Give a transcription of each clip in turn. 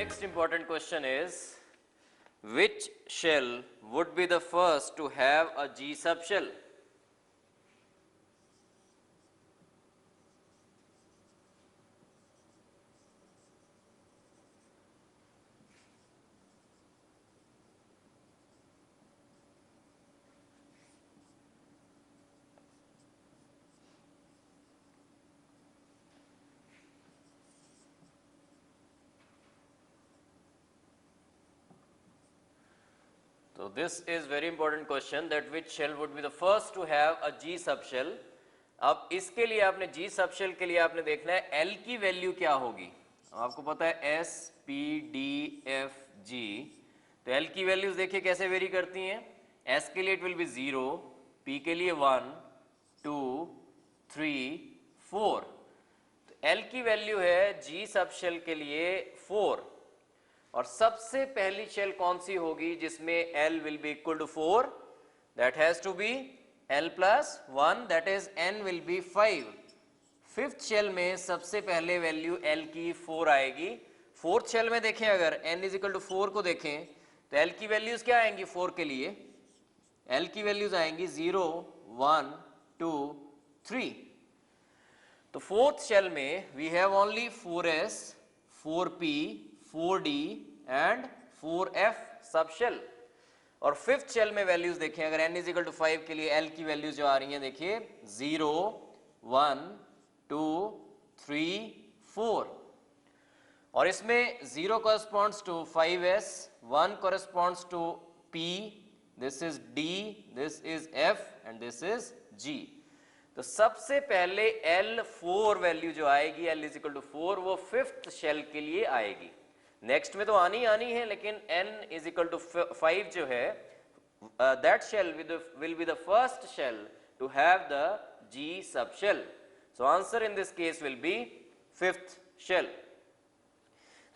Next important question is, which shell would be the first to have a G subshell? So this is very important question, that which shell would be the first to have a G subshell. अब इसके लिए आपने G subshell के लिए आपने देखना है L की वैल्यू क्या होगी. आपको पता है S, P, D, F, G. तो L की वैल्यूज देखिए कैसे वेरी करती हैं. S के लिए इट विल बी 0, P के लिए 1, 2, 3, 4. तो L की वैल्यू है G सबशेल के लिए 4. और सबसे पहली शेल कौन सी होगी जिसमें L will be equal to 4? That has to be L plus 1, that is N will be 5. Fifth shell में सबसे पहले वैल्यू L की 4 आएगी. फोर्थ शेल में देखें अगर N इज इक्वल टू 4 को देखें तो L की वैल्यूज क्या आएंगी 4 के लिए? L की वैल्यूज आएंगी 0, 1, 2, 3. तो फोर्थ शेल में we have only 4s, 4p, 4d and 4f subshell. और फिफ्थ शेल में वैल्यूज देखें अगर n इज इक्वल टू 5 के लिए L की वैल्यूज जो आ रही हैं देखिए 0, 1, 2, 3, 4. और इसमें 0 corresponds to 5s, 1 corresponds to p, this is d, this is f and this is g. तो सबसे पहले L4 वैल्यू जो आएगी L इज इक्वल टू 4 वो फिफ्थ शेल के लिए आएगी. नेक्स्ट में तो आनी है लेकिन n इज इक्वल टू 5 जो है that shell will be the first shell to have the G subshell. So answer in this case will be fifth shell.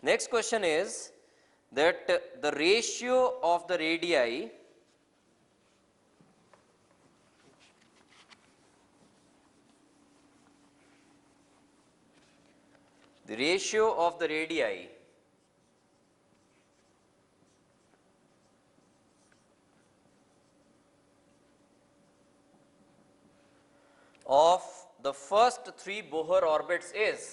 Next question is that the ratio of the radii of the first 3 Bohr orbits is?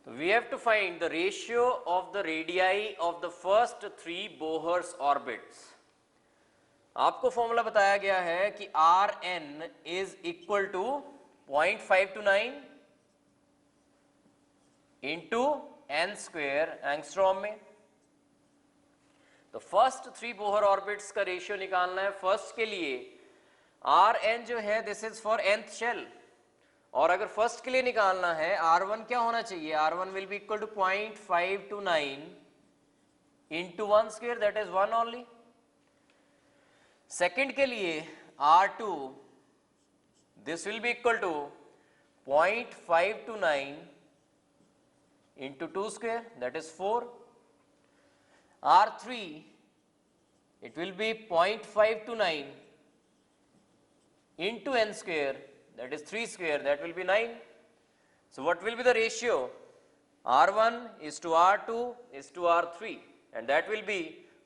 We have to find the ratio of the radii of the first 3 Bohr's orbits. आपको formula बताया गया है कि Rn is equal to 0.529 into n square angstrom में. तो first 3 Bohr orbits का ratio निकालना है. फर्स्ट के लिए Rn जो है this is for nth shell, और अगर फर्स्ट के लिए निकालना है R1 क्या होना चाहिए? R1 will be equal to 0.529 into 1 square, that is 1 only. Second के लिए R2 this will be equal to 0.529 into 2 square, that is 4. R3 it will be 0.529 into n square, that is 3 square, that will be 9. So what will be the ratio? R1 is to R2 is to R3, and that will be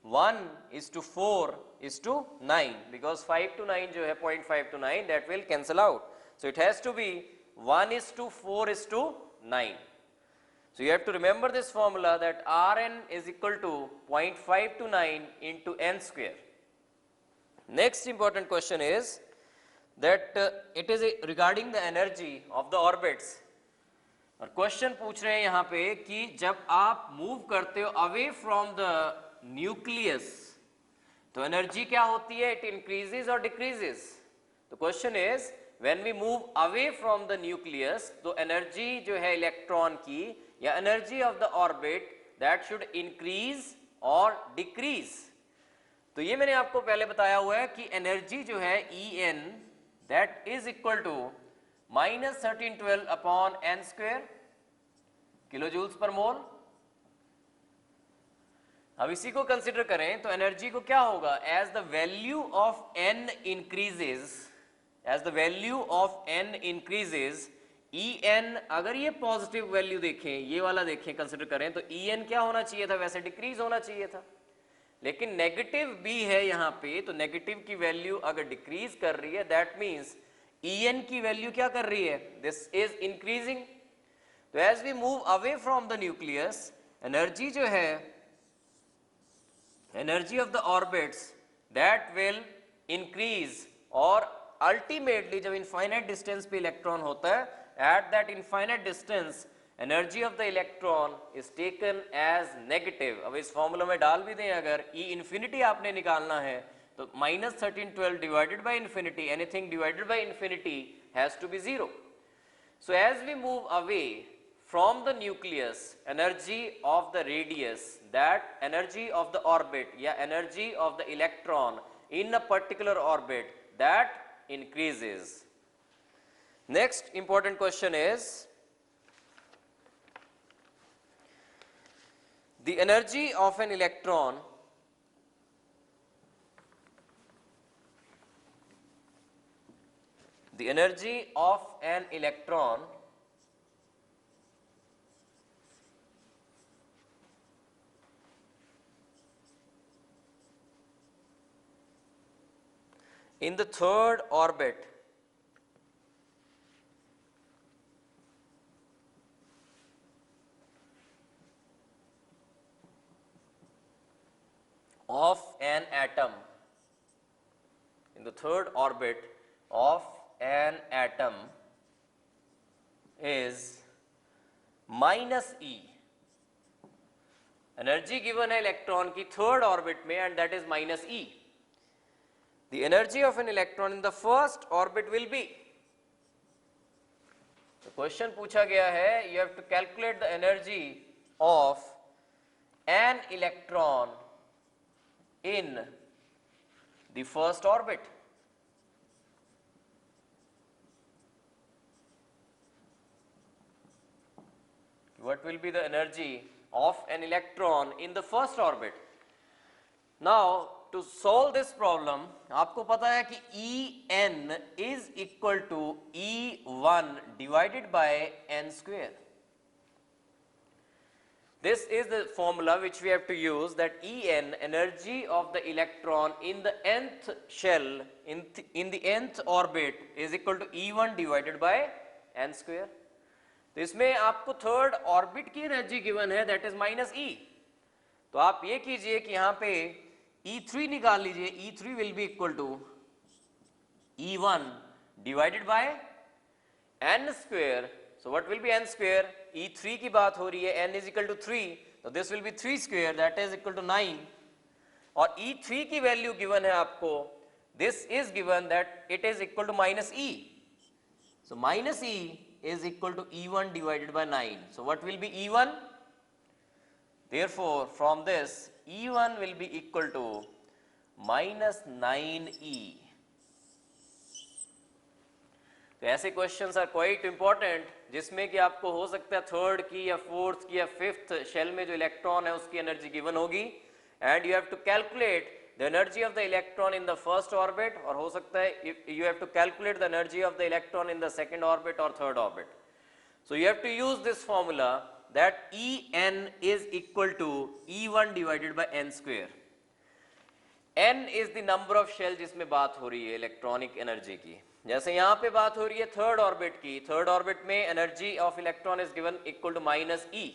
1 is to 4 is to 9, because 5 to 9 जो है 0.5 to 9 that will cancel out. So it has to be 1 is to 4 is to 9. So you have to remember this formula that Rn is equal to 0.5 to 9 into n square. Next important question is that it is regarding the energy of the orbits. और question पूछ रहे हैं यहाँ पे कि जब आप move करते हो अवे फ्रॉम द न्यूक्लियस तो एनर्जी क्या होती है? इट इंक्रीजेस और डिक्रीजेस. तो question is when we move away from the nucleus तो एनर्जी जो है इलेक्ट्रॉन की या energy of the orbit that should increase और डिक्रीज. तो ये मैंने आपको पहले बताया हुआ है कि एनर्जी जो है En that is equal to minus 1312 upon n square kilo joules per mole. अब इसी को कंसिडर करें तो एनर्जी को क्या होगा, as the value of n increases, as the value of n increases, En अगर ये पॉजिटिव वैल्यू देखें, ये वाला देखें, कंसिडर करें तो En क्या होना चाहिए था, वैसे डिक्रीज होना चाहिए था, लेकिन नेगेटिव भी है यहाँ पे, तो नेगेटिव की वैल्यू अगर डिक्रीज कर रही है दैट मीन्स En की वैल्यू क्या कर रही है, दिस इज इंक्रीजिंग। तो as we move away from the nucleus, energy जो है, energy of the orbits that will increase, और अल्टीमेटली जब इनफाइनाइट डिस्टेंस पे इलेक्ट्रॉन होता है, at that infinite distance energy of the electron is taken as negative. अब इस formula में डाल भी दें, अगर ई इंफिनिटी आपने निकालना है तो minus 1312 divided by infinity, anything divided by infinity has to be zero. So as we move away from the nucleus, energy of the radius, that energy of the orbit, yeah, energy of the electron in a particular orbit, that increases. Next important question is the energy of an electron in the third orbit of an atom, in the third orbit of an atom is minus E. Energy given है electron की third orbit में and that is minus E. The energy of an electron in the first orbit will be, तो question पूछा गया है, you have to calculate the energy of an electron in the first orbit. What will be the energy of an electron in the first orbit? Now to solve this problem, आपको पता है कि En is equal to E1 divided by n square. This is the formula which we have to use, that En, energy of the electron in the nth shell, in the nth orbit, is equal to E1 divided by n square. तो इसमें आपको third orbit की energy given है, that is minus E. तो आप ये कीजिए कि यहाँ पे E3 निकाल लीजिए, E3 will be equal to E1 divided by n square. So what will be n square? E3 की बात हो रही है, n is equal to 3, तो this will be 3 square, that is equal to 9, और E3 की वैल्यू गिवन है आपको, this is given that it is equal to minus E, so minus E is equal to E1 divided by 9, so what will be E1? Therefore from this E1 will be equal to minus 9E. तो ऐसे questions are quite important, जिसमें कि आपको हो सकता है third की या फोर्थ की या फिफ्थ शेल में जो इलेक्ट्रॉन है उसकी एनर्जी गिवन होगी, and you have to calculate the energy of the electron in the first orbit, और हो सकता है you have to calculate the energy of the electron in the second orbit और third orbit. So you have to use this formula that En is equal to E1 divided by n square. n is the number of shell जिसमें बात हो रही है electronic energy की. जैसे यहाँ पे बात हो रही है थर्ड ऑर्बिट की, थर्ड ऑर्बिट में energy of electron is given equal to minus E.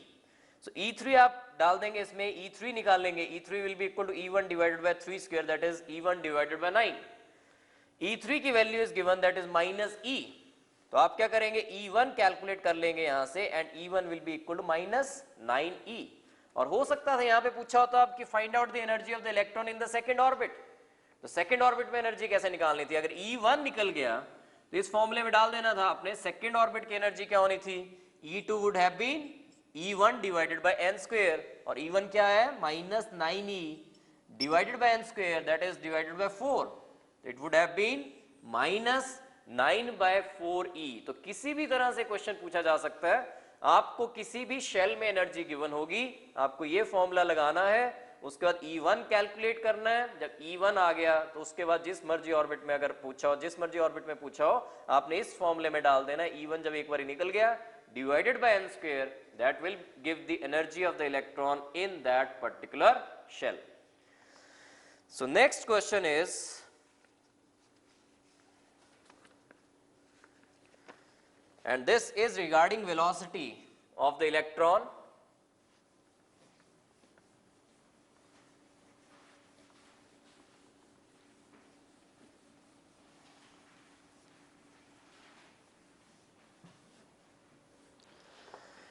So E3 आप डाल देंगे इसमें, E3 निकाल लेंगे, E3 will be equal to E1 divided by 3 square, that is E1 divided by 9. E3 की value is given that is minus E. तो आप क्या करेंगे, E1 कैलकुलेट कर लेंगे यहाँ से, and E1 will be equal to minus 9E. और हो सकता था यहाँ पे पूछा होता आपकी find out the energy of the electron in the second orbit. तो सेकंड ऑर्बिट में एनर्जी कैसे निकालनी थी, अगर E1 निकल गया तो इस फॉर्मूले में डाल देना था आपने, सेकंड ऑर्बिट की एनर्जी क्या होनी थी, E2 would have been E1 divided by n square, और E1 क्या है minus 9E divided by n square, that is divided by 4. It would have been minus 9/4e। तो किसी भी तरह से क्वेश्चन पूछा जा सकता है, आपको किसी भी शेल में एनर्जी गिवन होगी, आपको ये फॉर्मूला लगाना है, उसके बाद E1 कैलकुलेट करना है। जब E1 आ गया तो उसके बाद जिस मर्जी ऑर्बिट में अगर पूछा हो, जिस मर्जी ऑर्बिट में पूछा हो, आपने इस फॉर्मूले में डाल देना है। E1 जब एक बार निकल गया, divided by n square, that will give the energy of the electron in that particular shell. So next question is, and this is regarding velocity of the electron.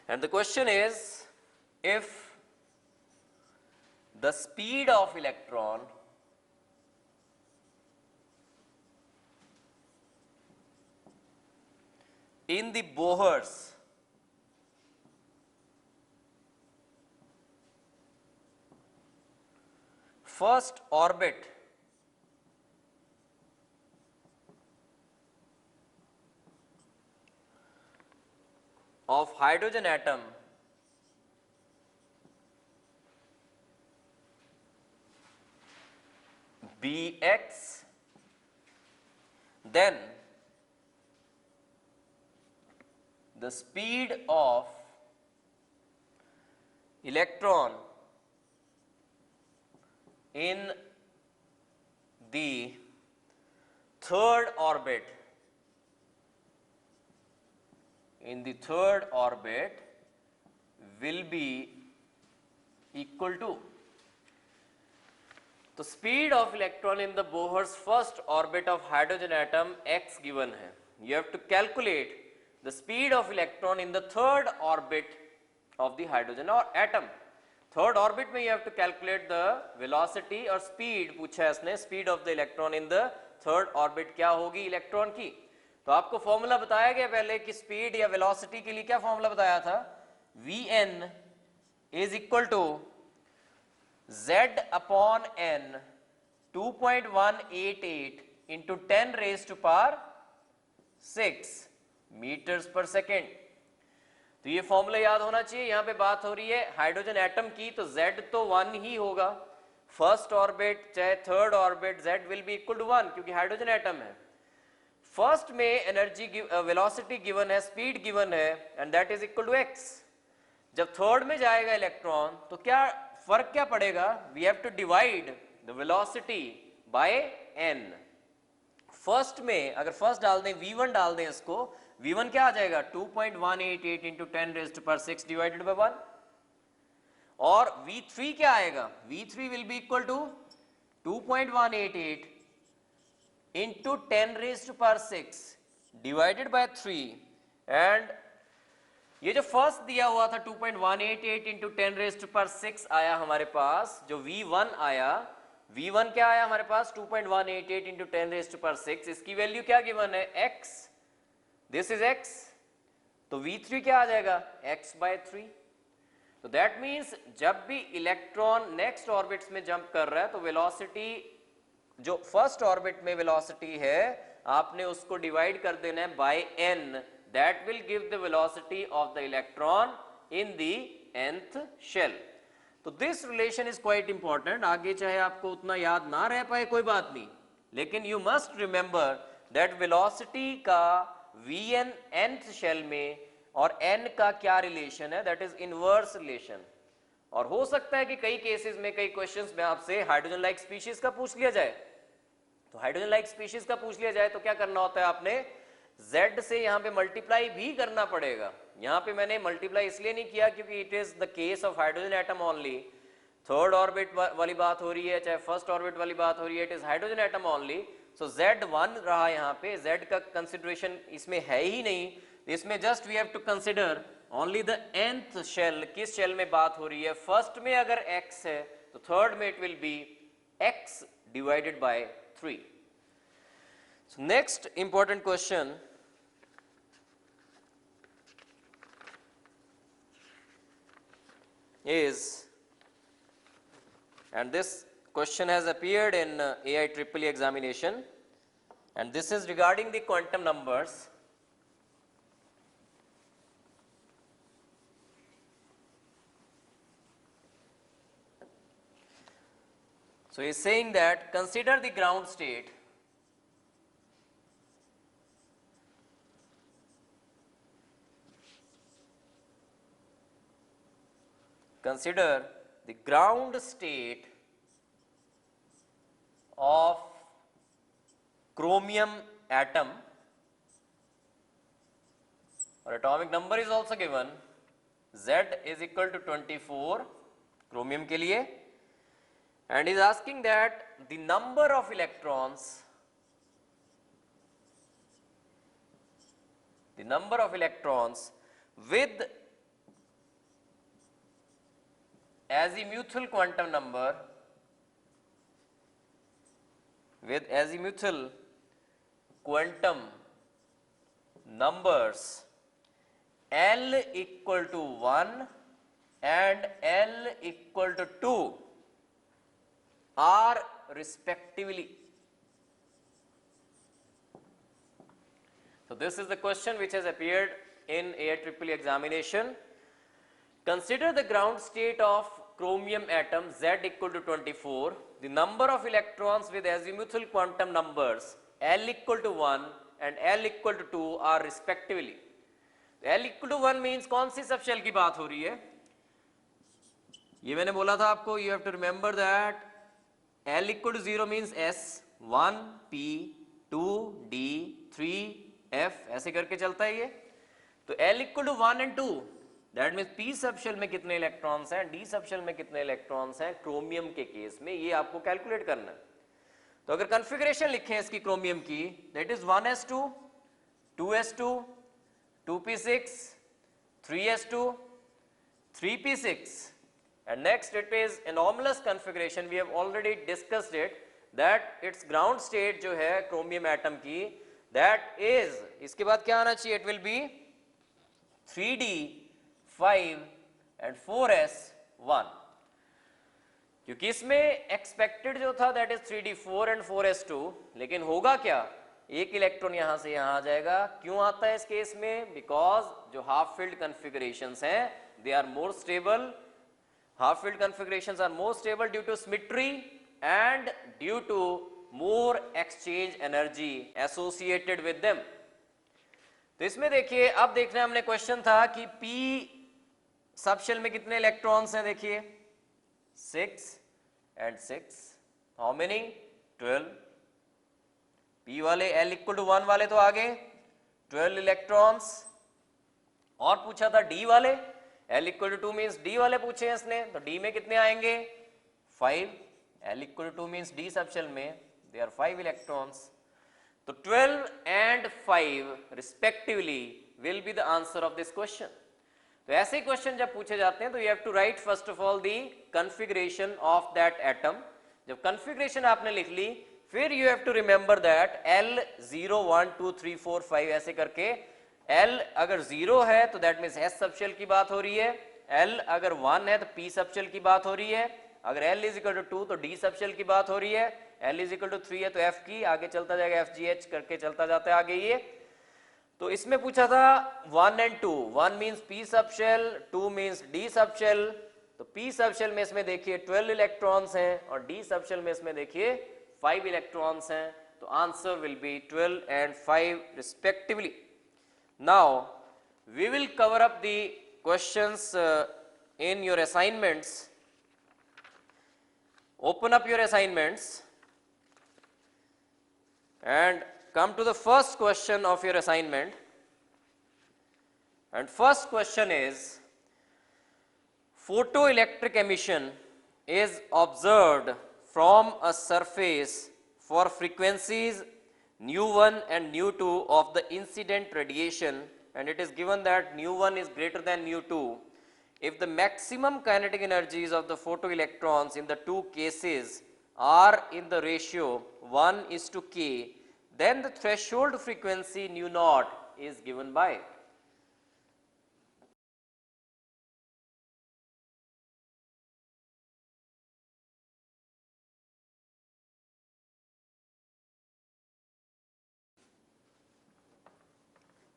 And the question is, if the speed of electron in the Bohr's first orbit of hydrogen atom Bx, then the speed of electron in the third orbit will be equal to, तो speed of electron in the Bohr's first orbit of hydrogen atom x given है। You have to calculate the speed of electron in the third orbit of the hydrogen और atom. Third orbit में you have to calculate the velocity और speed पूछा है इसने, speed of the electron in the third orbit क्या होगी electron की। तो आपको फॉर्मूला बताया गया पहले कि स्पीड या वेलोसिटी के लिए क्या फॉर्मूला बताया था, Vn is equal to Z upon n 2.188 into 10 raised to power 6 meters per second। तो ये फॉर्मूला याद होना चाहिए। यहां पे बात हो रही है हाइड्रोजन एटम की, तो Z तो 1 ही होगा, फर्स्ट ऑर्बिट चाहे third orbit Z will be equal to 1 क्योंकि हाइड्रोजन एटम है। फर्स्ट में एनर्जी वेलोसिटी गिवन है, स्पीड गिवन है, and that is equal to x। जब थर्ड में जाएगा इलेक्ट्रॉन तो क्या फर्क क्या पड़ेगा, we have to divide the velocity by n। First में अगर फर्स्ट डाल दें v1 डाल दें इसको, v1 क्या आ जाएगा 2.188 into 10 raised to power 6 divided by 1, और v3 क्या आएगा, v3 will be equal to 2.188 into 10 raised to power 6 divided by 3, and ये जो फर्स्ट दिया हुआ था 2.188 इंटू 10 रेज़्ड टू पावर 6 आया हमारे पास, जो V1 आया, V1 क्या आया हमारे पास 2.188 इंटू 10 रेज़्ड टू पावर 6, इसकी वैल्यू क्या गिवन है x, दिस इज x, तो V3 क्या आ जाएगा x/3। तो दैट मीन्स जब भी इलेक्ट्रॉन नेक्स्ट ऑर्बिट्स में जंप कर रहा है तो वेलोसिटी जो फर्स्ट ऑर्बिट में वेलोसिटी है आपने उसको डिवाइड कर देना है bye n, that will give the velocity of the electron in the nth shell। तो this relation is quite important। आगे चाहे आपको उतना याद ना रह पाए कोई बात नहीं, लेकिन you must remember that velocity का Vn nth shell में और n का क्या रिलेशन है, that is inverse relation। और हो सकता है कि कई केसेस में, कई क्वेश्चंस में आपसे हाइड्रोजन लाइक स्पीशीज का पूछ लिया जाए। तो हाइड्रोजन लाइक स्पीशीज का पूछ लिया जाए तो क्या करना होता है, आपने Z से यहाँ पे मल्टीप्लाई भी करना पड़ेगा। यहाँ पे मैंने मल्टीप्लाई इसलिए नहीं किया क्योंकि it is the case of hydrogen atom only, third orbit वाली बात हो रही है चाहे फर्स्ट ऑर्बिट वाली बात हो रही है, it is hydrogen atom only. So Z1 रहा यहाँ पे, Z का कंसिडरेशन इसमें है ही नहीं, इसमें just we have to consider only the nth shell. किस शेल में बात हो रही है, फर्स्ट में अगर x है तो थर्ड में it will B x divided by 3। So next important question is, and this question has appeared in IEEE examination, and this is regarding the quantum numbers. So he is saying that consider the ground state of chromium atom, or atomic number is also given, Z is equal to 24 chromium के लिए, and is asking that the number of electrons with azimuthal quantum number, numbers L equal to 1 and L equal to 2 are respectively. So this is the question which has appeared in AIEEE examination. Consider the ground state of chromium atom Z equal to 24. The number of electrons with azimuthal quantum numbers L equal to 1 and L equal to 2 are respectively. L equal to 1 means कौन सी सब shell की बात हो रही है? ये मैंने बोला था आपको, you have to remember that L equal to 0 means S, 1 P, 2 D, 3 F, ऐसे करके चलता है ये. तो L equal to 1 and 2, that means P subshell में कितने इलेक्ट्रॉन्स हैं, D सब शेल में कितने इलेक्ट्रॉन्स हैं क्रोमियम के केस में, ये आपको कैलकुलेट करना है. तो अगर कॉन्फ़िगरेशन लिखें इसकी क्रोमियम की, that is 1s2, 2s2, 2p6, 3s2, 3p6, and next it is anomalous configuration. We have already discussed it, that its ground state जो है क्रोमियम एटम की, that is, इसके बाद क्या आना चाहिए, it will be 3d, 5 and 4s1, क्योंकि इसमें एक्सपेक्टेड जो था that is 3d, 4 and 4s2, लेकिन होगा क्या, एक इलेक्ट्रॉन यहां से यहां आ जाएगा. क्यों आता है इस केस में? बिकॉज जो हाफ फील्ड कॉन्फ़िगरेशंस हैं they are more stable. Half filled configurations are more stable due to symmetry and due to more exchange energy associated with them. तो इसमें देखिए, अब देखना हमने क्वेश्चन था कि P सब शेल में कितने इलेक्ट्रॉन्स हैं. देखिए 6 and 6, हाउ मेनी, 12. P वाले L इक्वल टू 1 वाले तो आ गए 12 इलेक्ट्रॉन्स, और पूछा था D वाले, L equal to 2 means D वाले पूछे हैं इसने, तो D में कितने आएंगे 5. L equal to 2 means D subshell में दे आर 5 इलेक्ट्रॉन्स. तो 12 and 5 respectively will be the answer of this question. तो ऐसे ही क्वेश्चन जब पूछे जाते हैं तो you have to write first of all the configuration of that atom. जब कॉन्फ़िगरेशन आपने लिख ली, फिर you have to remember that L 0 1 2 3 4 5 ऐसे करके, L अगर 0 है तो that means S subshell की बात हो रही है, L अगर 1 है तो P सब शेल की बात हो रही है, अगर L इज इक्वल टू 2 तो D सब शेल की बात हो रही है, L इज इक्वल टू 3 है तो F की, आगे चलता जाएगा FGH करके चलता जाता है आगे ये. तो इसमें पूछा था 1 and 2, 1 means P subshell, 2 means D subshell. तो P सब शेल में इसमें देखिए 12 इलेक्ट्रॉन्स हैं और D सब शेल में इसमें देखिए 5 इलेक्ट्रॉन्स हैं. तो answer will B 12 and 5 respectively. Now we will cover up the questions in your assignments. Open up your assignments and come to the first question of your assignment. And first question is, photoelectric emission is observed from a surface for frequencies nu1 and nu2 of the incident radiation, and it is given that nu1 is greater than nu2 if the maximum kinetic energies of the photoelectrons in the two cases are in the ratio 1:k, then the threshold frequency nu0 is given by.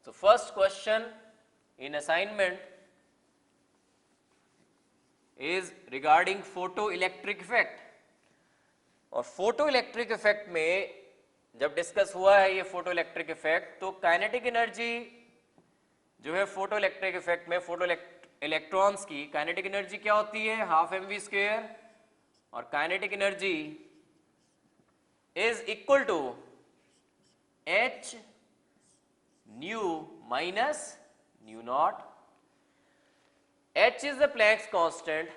So first question in assignment is regarding photoelectric effect. और photoelectric effect में जब discuss हुआ है ये photoelectric effect, तो kinetic energy जो है photoelectric effect में फोटो इलेक्ट्रॉन्स की काइनेटिक एनर्जी क्या होती है, हाफ एम वी स्क्वेयर, और kinetic energy is equal to H nu minus nu nought. H is the Planck's constant,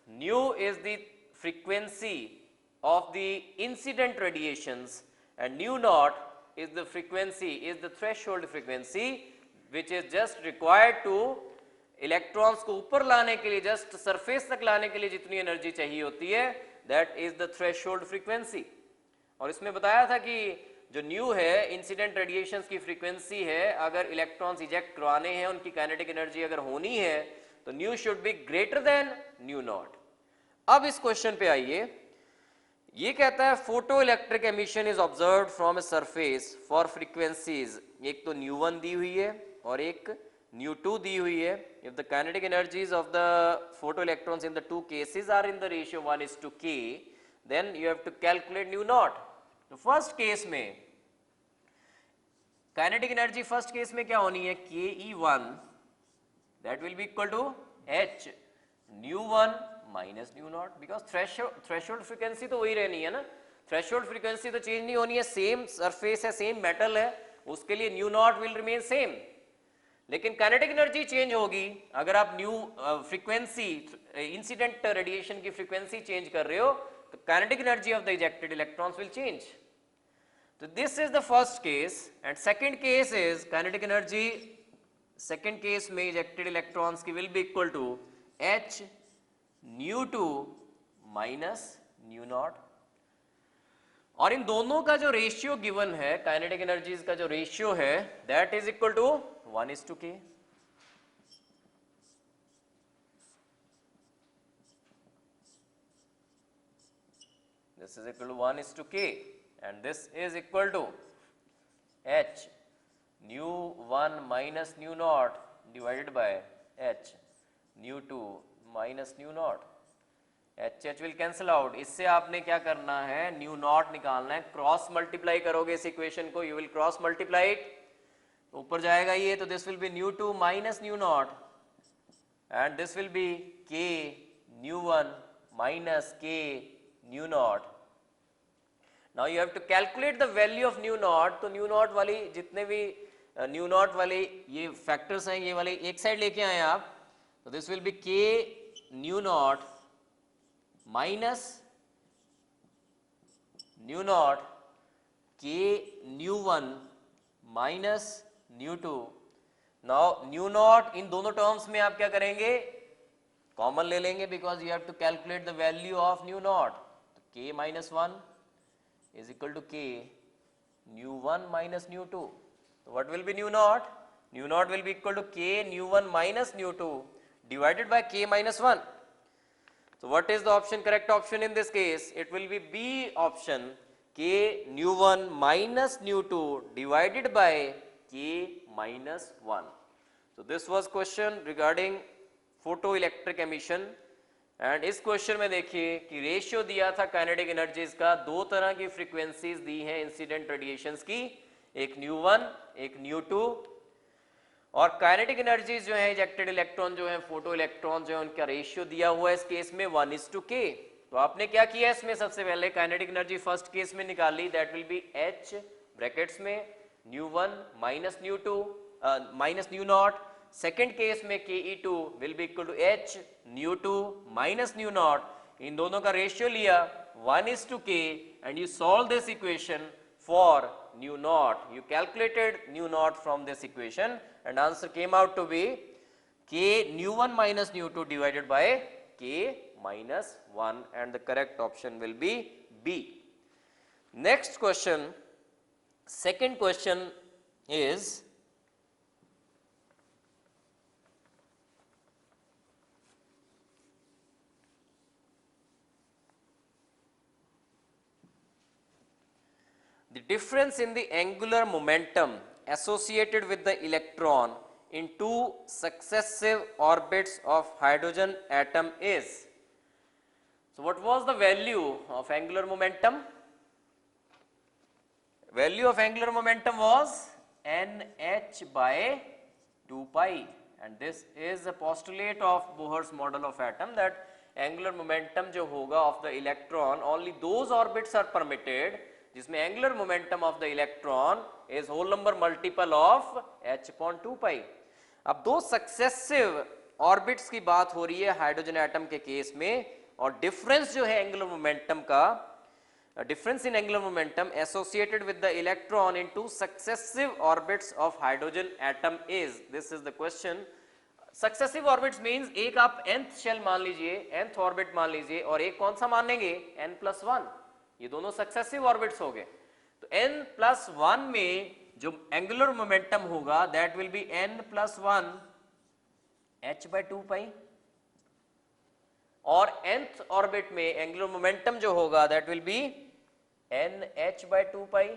nu is the frequency of the incident radiations, and nu naught is the frequency, is the threshold frequency which is just required to electrons को ऊपर लाने के लिए, just surface तक लाने के लिए जितनी एनर्जी चाहिए होती है, that is the threshold frequency. और इसमें बताया था कि जो न्यू है इंसिडेंट रेडिएशंस की फ्रीक्वेंसी है, अगर इलेक्ट्रॉन्स इजेक्ट करवाने हैं, उनकी काइनेटिक एनर्जी अगर होनी है तो new should be greater than new not. अब इस क्वेश्चन पे आइए, ये कहता है photo electric emission is observed from a surface for frequencies, एक तो न्यू वन दी हुई है और एक न्यू टू दी हुई है. If the kinetic energies of the photo electrons in the two cases are in the ratio 1:k, then you have to calculate nu nought. तो फर्स्ट केस में काइनेटिक एनर्जी फर्स्ट केस में क्या होनी है, ke1 that will be equal to h nu 1 minus nu naught, because threshold frequency तो वही रहनी है ना, threshold frequency तो चेंज नहीं होनी है, सेम सरफेस है, सेम मेटल है, उसके लिए nu naught will remain same. लेकिन काइनेटिक एनर्जी चेंज होगी अगर आप न्यू फ्रीक्वेंसी इंसिडेंट रेडिएशन की फ्रीक्वेंसी चेंज कर रहे हो, तो kinetic energy of the ejected electrons will change. तो this is the first case. And second case is kinetic energy second case में इजेक्टेड इलेक्ट्रॉन्स की will be equal to H nu two minus nu not. और इन दोनों का जो ratio given है, kinetic energies का जो रेशियो है, that is equal to 1:k. This is equal to 1:k, and this is equal to h nu 1 minus nu naught divided by h nu 2 minus nu naught. h will cancel out. इससे आपने क्या करना है, new not निकालना है, cross multiply करोगे इस equation को, you will cross multiply it, ऊपर जाएगा ये, तो this will be nu 2 minus nu nought, and this will be k nu 1 minus k nu nought. Now you have to calculate the value of nu nought. तो nu nought वाली जितने भी new not वाले ये factors हैं, ये वाले एक साइड लेके आए आप, तो this will be k nu nought minus nu nought k nu 1 minus nu 2. Now nu not इन दोनों टर्म्स में आप क्या करेंगे, कॉमन ले लेंगे, because you have to calculate the value of nu nought. तो k माइनस 1 is equal to k nu 1 minus nu 2. So what will be nu naught? Nu naught will be equal to k nu 1 minus nu 2 divided by k minus 1. So what is the option, correct option in this case? It will be B option, k nu 1 minus nu 2 divided by k minus 1. So this was question regarding photoelectric emission. And इस question में देखिए कि ratio दिया था kinetic energies का, दो तरह की फ्रीक्वेंसीज दी हैं इंसिडेंट रेडिएशंस की, एक न्यू 1 एक न्यू 2. और काइनेटिक एनर्जीज जो है इजेक्टेड इलेक्ट्रॉन जो है फोटो इलेक्ट्रॉन जो है उनका रेशियो दिया हुआ है इस केस में 1:k. तो आपने क्या किया इसमें, सबसे पहले काइनेटिक एनर्जी फर्स्ट केस में निकाली, that will be h brackets में nu 1 minus nu 2 minus nu naught. Second case में ke2 will be equal to h nu 2 minus nu not. इन दोनों का रेशियो लिया 1:k, and you solve this equation for nu naught. You calculated nu naught from this equation, and answer came out to be k nu 1 minus nu 2 divided by k minus 1, and the correct option will be B. Next question, second question is the difference in the angular momentum associated with the electron in two successive orbits of hydrogen atom is. So what was the value of angular momentum? Value of angular momentum was nh by 2 pi, and this is a postulate of Bohr's model of atom that angular momentum जो होगा of the electron, only those orbits are permitted जिसमें angular momentum of the electron is whole number multiple of h upon 2 pi. अब दो successive orbits की बात हो रही है हाइड्रोजन एटम के केस में, और difference जो है angular momentum का, difference in angular momentum associated with the electron in two successive orbits of hydrogen atom is, this is the question. Successive orbits means एक आप nth shell मान लीजिए, nth orbit मान लीजिए, और एक कौन सा मानेंगे n+1, ये दोनों successive orbits हो गए. तो n+1 में जो angular momentum होगा that will be n+1 h by 2 pi, और nth orbit में angular momentum जो होगा that will be nh by 2 pi,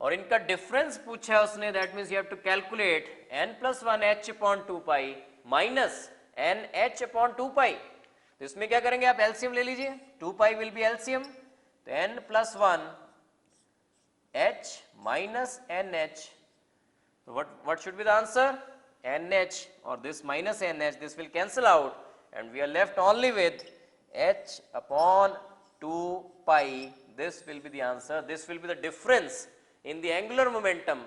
और इनका डिफरेंस पूछा है उसने, that means you have to calculate n+1 h upon 2 pi minus nh upon 2 pi. तो इसमें क्या करेंगे आप एलसीएम ले लीजिए, 2 pi will be एलसीएम, तो n+1 h minus nh, so what should be the answer? nh, or this minus nh, this will cancel out and we are left only with h upon 2 pi. This will be the answer. This will be the difference in the angular momentum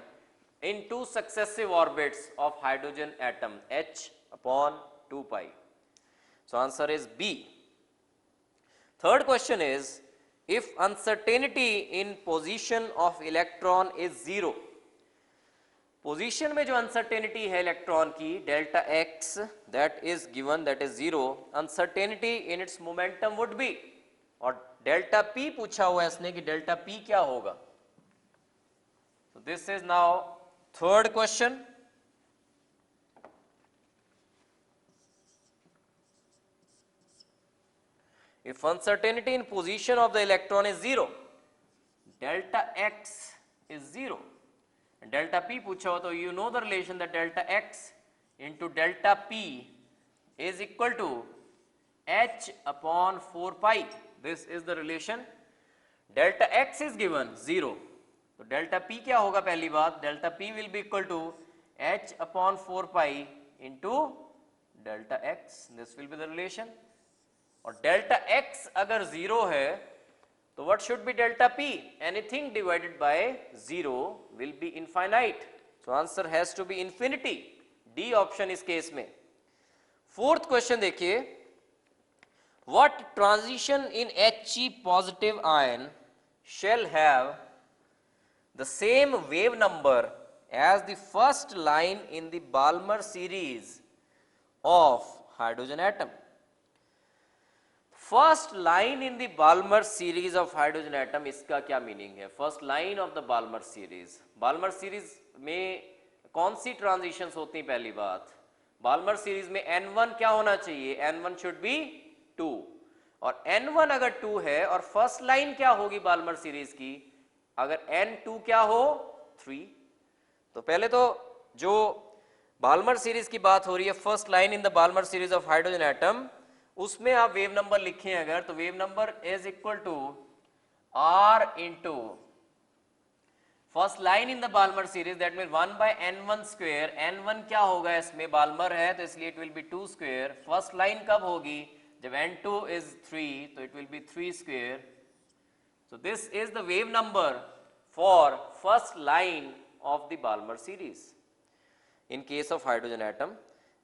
in two successive orbits of hydrogen atom, h upon 2 pi. So answer is B. Third question is, if uncertainty in position of electron is 0, position में जो uncertainty है electron की delta x that is given, that is 0, uncertainty in its momentum would be, और delta P पूछा हुआ है इसने कि डेल्टा पी क्या होगा. So this is now third question. If uncertainty in position of the electron is 0, delta x is 0, and delta p पूछा हो तो you know the relation that delta x into delta p is equal to h upon 4 pi. This is the relation. Delta x is given 0, तो delta p क्या होगा? पहली बात, delta p will be equal to h upon 4 pi into delta x. This will be the relation. और delta x अगर 0 है तो what should be delta p? Anything divided by 0 will be infinite. So answer has to be infinity. D option इस case में. Fourth question देखिए, what transition in He positive ion shall have the same wave number as the first line in the Balmer series of hydrogen atom? First line in the Balmer series of hydrogen atom, इसका क्या meaning है? First line of the Balmer series, Balmer series में कौन सी transitions होती हैं? पहली बात, Balmer series में n1 क्या होना चाहिए? n1 शुड बी 2, और n1 अगर 2 है और फर्स्ट लाइन क्या होगी बाल्मर सीरीज की? अगर n2 क्या हो? 3. तो पहले तो जो बाल्मर सीरीज की बात हो रही है, first line in the Balmer series of hydrogen atom, उसमें आप वेव नंबर लिखें अगर, तो wave number is equal to r into first line in the Balmer series, that mean 1 by n1 square. n1 क्या होगा? इसमें बाल्मर है तो इसलिए it will be 2 square. First line कब होगी? जब n2 इज 3, तो it will be 3 square. So this is the wave number for first line of the Balmer series in case of hydrogen atom.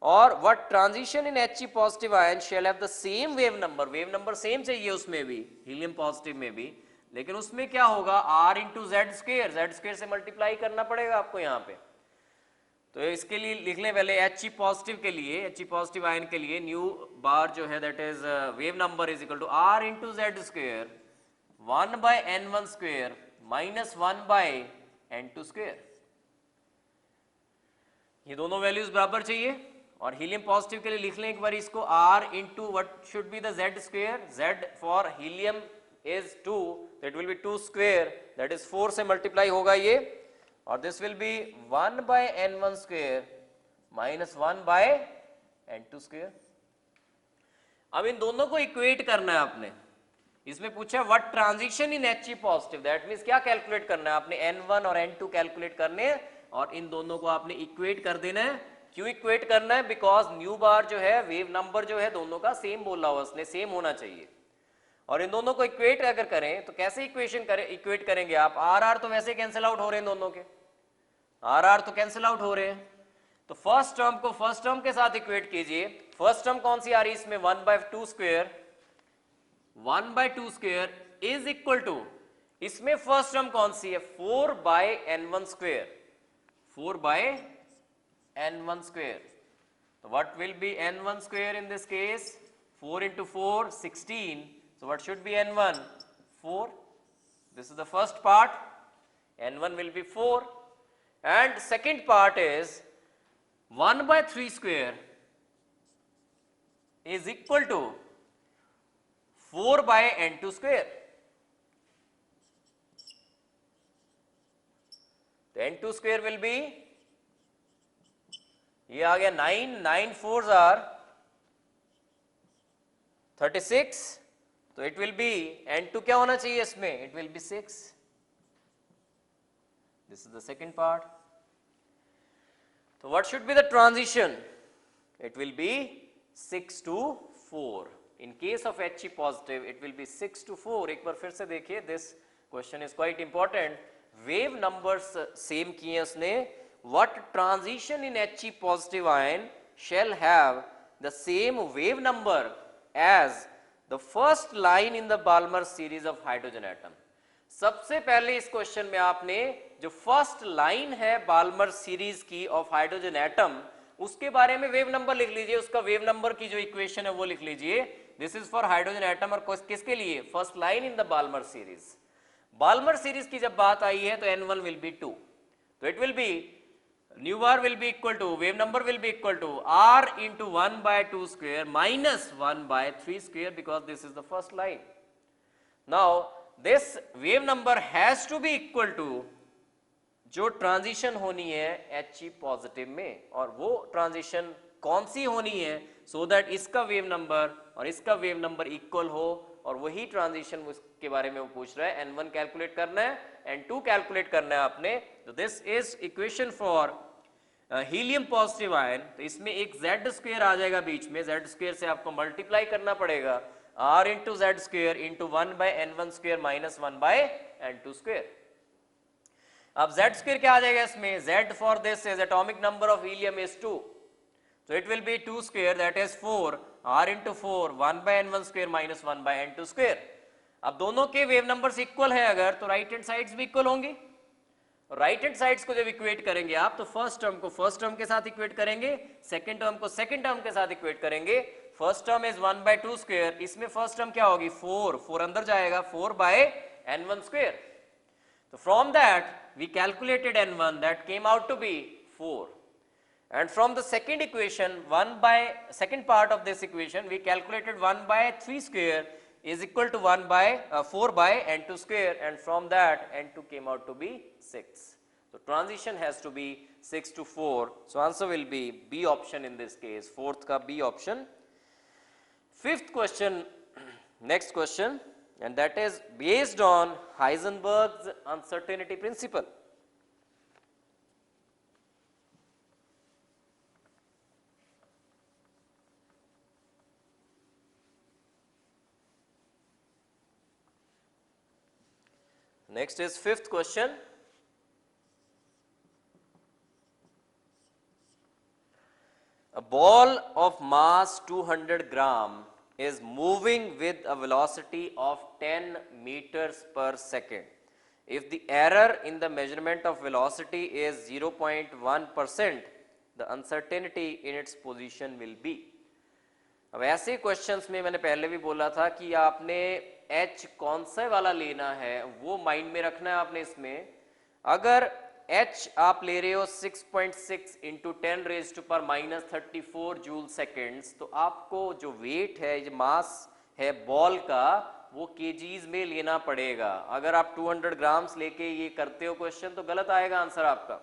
और what transition in He positive ion shall have the same wave number, wave number same चाहिए उसमें भी, helium positive में भी, लेकिन उसमें क्या होगा? r into z square, Z square से मल्टीप्लाई करना पड़ेगा आपको यहाँ पे. तो इसके लिए लिख लें पहले He पॉजिटिव के लिए, He पॉजिटिव आयन के लिए न्यू बार जो है that is wave number is equal to r into z square 1 by n1 square minus 1 by n2 square. ये दोनों वैल्यूज बराबर चाहिए. और हीलियम पॉजिटिव के लिए लिख लें एक बार इसको, r into what should be the z square, z for helium is 2, तो it will be 2 square, that is 4 से मल्टीप्लाई होगा ये, और this will be 1 by n1 square minus 1 by n2 square. अब इन दोनों को इक्वेट करना है आपने। इसमें पूछा what transition in He positive, that means क्या कैलकुलेट करना है आपने, n1 और n2 कैलकुलेट करने हैं और इन दोनों को आपने इक्वेट कर देना है। क्यों इक्वेट करना है? बिकॉज न्यू बार जो है वेव नंबर जो है दोनों का सेम बोला हुआ उसने, सेम होना चाहिए। और इन दोनों को इक्वेट अगर करें तो कैसे इक्वेशन करें, इक्वेट करेंगे आप, आर तो वैसे कैंसिल आउट हो रहे हैं दोनों के, आर तो कैंसिल आउट हो रहे हैं। तो फर्स्ट टर्म को फर्स्ट टर्म के साथ इक्वेट कीजिए। फर्स्ट टर्म कौन सी आ रही है इसमें, 1/2 square, 1/2 square is equal to, इसमें फर्स्ट टर्म कौन सी है, 4/n1 स्क्वायर, 4/n1 स्क्वायर। तो what will be n1 square in this case, 4 into 4 16, so what should be n1, 4. This is the first part, n1 will be 4, and second part is 1/3 square is equal to 4/n2 square. तो n2 square will be, ये आ गया 9, 9 4s are 36, तो it will be n2 क्या होना चाहिए इसमें, it will be 6. This is the second part. So what should be the transition? It will be 6 to 4. In case of He positive, it will be 6 to 4. एक बार फिर से देखिए, this question is quite important. Wave numbers same किए उसने. What transition in He positive ion shall have the same wave number as the first line in the Balmer series of hydrogen atom? सबसे पहले इस question में आपने जो first line है Balmer series की ऑफ हाइड्रोजन एटम, उसके बारे में वेव नंबर लिख लीजिए, उसका वेव नंबर की जो इक्वेशन है वो लिख लीजिए। This is for hydrogen atom, और किसके लिए, first line in the Balmer series. Balmer series की जब बात आई है तो n1 विल बी 2, तो it will be nu bar will be equal to, wave number will be equal to r into 1/2 square minus 1/3 square, because this is the first line. Now this wave number has to be equal to जो transition होनी है He positive में, और वो transition कौन सी होनी है, so that इसका वेव नंबर और इसका वेव नंबर इक्वल हो, और वही ट्रांजिशन उसके बारे में वो पूछ रहा है। n1 कैलकुलेट करना है, n2 कैलकुलेट करना है आपने। तो this is equation for helium positive ion. तो इसमें एक z स्क्वायर आ जाएगा बीच में, z स्क्वायर से आपको मल्टीप्लाई करना पड़ेगा, r into z square into 1/n1 square minus 1/n2 square. अब z square क्या आ जाएगा इसमें, z for this is atomic number of helium is 2, so it will be 2 square, that is 4, r into 4 1/n1 square minus 1/n2 square. अब दोनों के wave numbers equal है अगर, तो राइट हैंड साइड्स भी इक्वल होंगे। राइट हैंड साइड्स को जब इक्वेट करेंगे आप, तो फर्स्ट टर्म को फर्स्ट टर्म के साथ इक्वेट करेंगे, सेकंड टर्म को सेकंड टर्म के साथ इक्वेट करेंगे। फर्स्ट टर्म इज 1/2 स्क्वायर, इसमें फर्स्ट टर्म क्या होगी, 4, 4 अंदर जाएगा, 4/n1 स्क्वायर। तो from that we calculated n1, that came out to be 4, and from the second equation, second part of this equation, we calculated 1/3 square is equal to 4/n2 square, and from that n2 came out to be 6. So transition has to be 6 to 4. So answer will be B option in this case, fourth ka B option. Fifth question, next question, and that is based on Heisenberg's uncertainty principle. Next is fifth question. A ball of mass 200 gram is moving with a velocity of 10 meters per second. If the error in the measurement of velocity is 0.1%, the uncertainty in its position will be. अब ऐसे questions में मैंने पहले भी बोला था कि आपने H कौन सा वाला लेना है वो माइंड में रखना है आपने। इसमें अगर H आप ले रहे हो 6.6 इंटू 10⁻⁻34 जूल सेकेंड्स, तो आपको जो वेट है, जो मास है बॉल का, वो केजीज में लेना पड़ेगा। अगर आप 200 ग्राम्स लेके ये करते हो क्वेश्चन तो गलत आएगा आंसर आपका।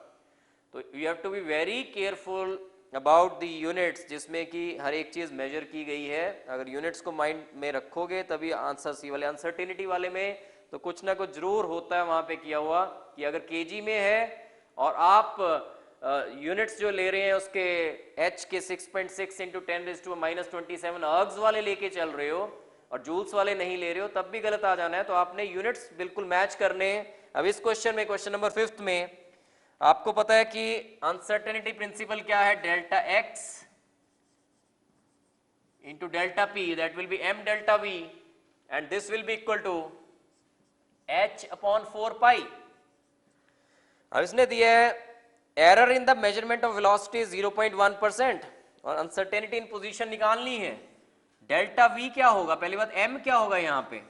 तो you have to be very careful about the units जिसमें कि हर एक चीज मेजर की गई है। अगर यूनिट्स को माइंड में रखोगे तभी आंसर सी वाले अनसर्टेनिटी वाले में तो कुछ ना कुछ जरूर होता है वहां पे किया हुआ कि अगर केजी में है और आप यूनिट्स जो ले रहे हैं उसके एच के 6.6 इंटू 10⁻⁻27 अर्ग्स वाले लेके चल रहे हो और जूल्स वाले नहीं ले रहे हो तब भी गलत आ जाना है। तो आपने यूनिट्स बिल्कुल मैच करने। अब इस क्वेश्चन में, क्वेश्चन नंबर 5 में आपको पता है कि अनसर्टेनिटी प्रिंसिपल क्या है, delta x into delta p, that will be m delta v and this will be equal to h upon 4 pi. अब इसने दिया है error in the measurement of velocity 0.1% और अनसर्टेनिटी इन पोजीशन निकालनी है। Delta we क्या होगा, पहली बात m क्या होगा यहाँ पे,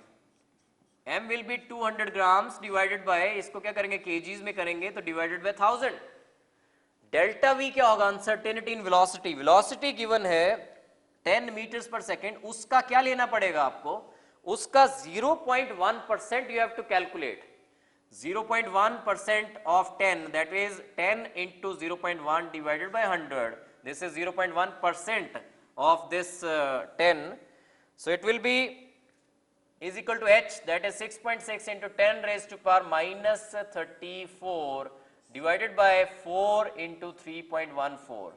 m will be 200 grams divided by, इसको क्या करेंगे केजीज में करेंगे तो डिवाइडेड बाय 1000। डेल्टा वी क्या होगा, uncertainty in velocity, velocity given है 10 मीटर्स पर सेकेंड, उसका क्या लेना पड़ेगा आपको, उसका 0.1% you have to calculate. 0.1% of 10, that is 10 into 0.1 divided by 100. This is 0.1% of this 10. So it will be is equal to h, that is 6.6 into 10 raised to power minus 34 divided by 4 into 3.14.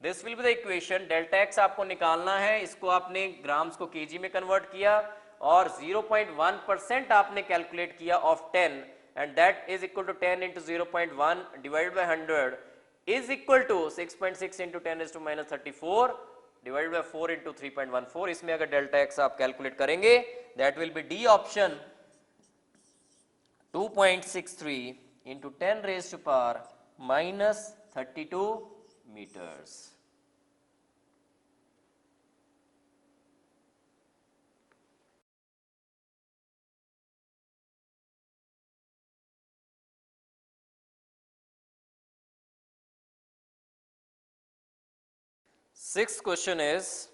This will be the equation. Delta x आपको निकालना है, इसको आपने grams को KG में convert किया और 0.1% आपने कैलकुलेट किया of 10 and that is equal to 10 into 0.1 divided by 100 is equal to 6.6 into 10⁻34 divided by 4 into 3.14। इसमें अगर डेल्टा एक्स आप कैलकुलेट करेंगे that will be D option 2.63 इंटू 10⁻32 meters। Sixth question is,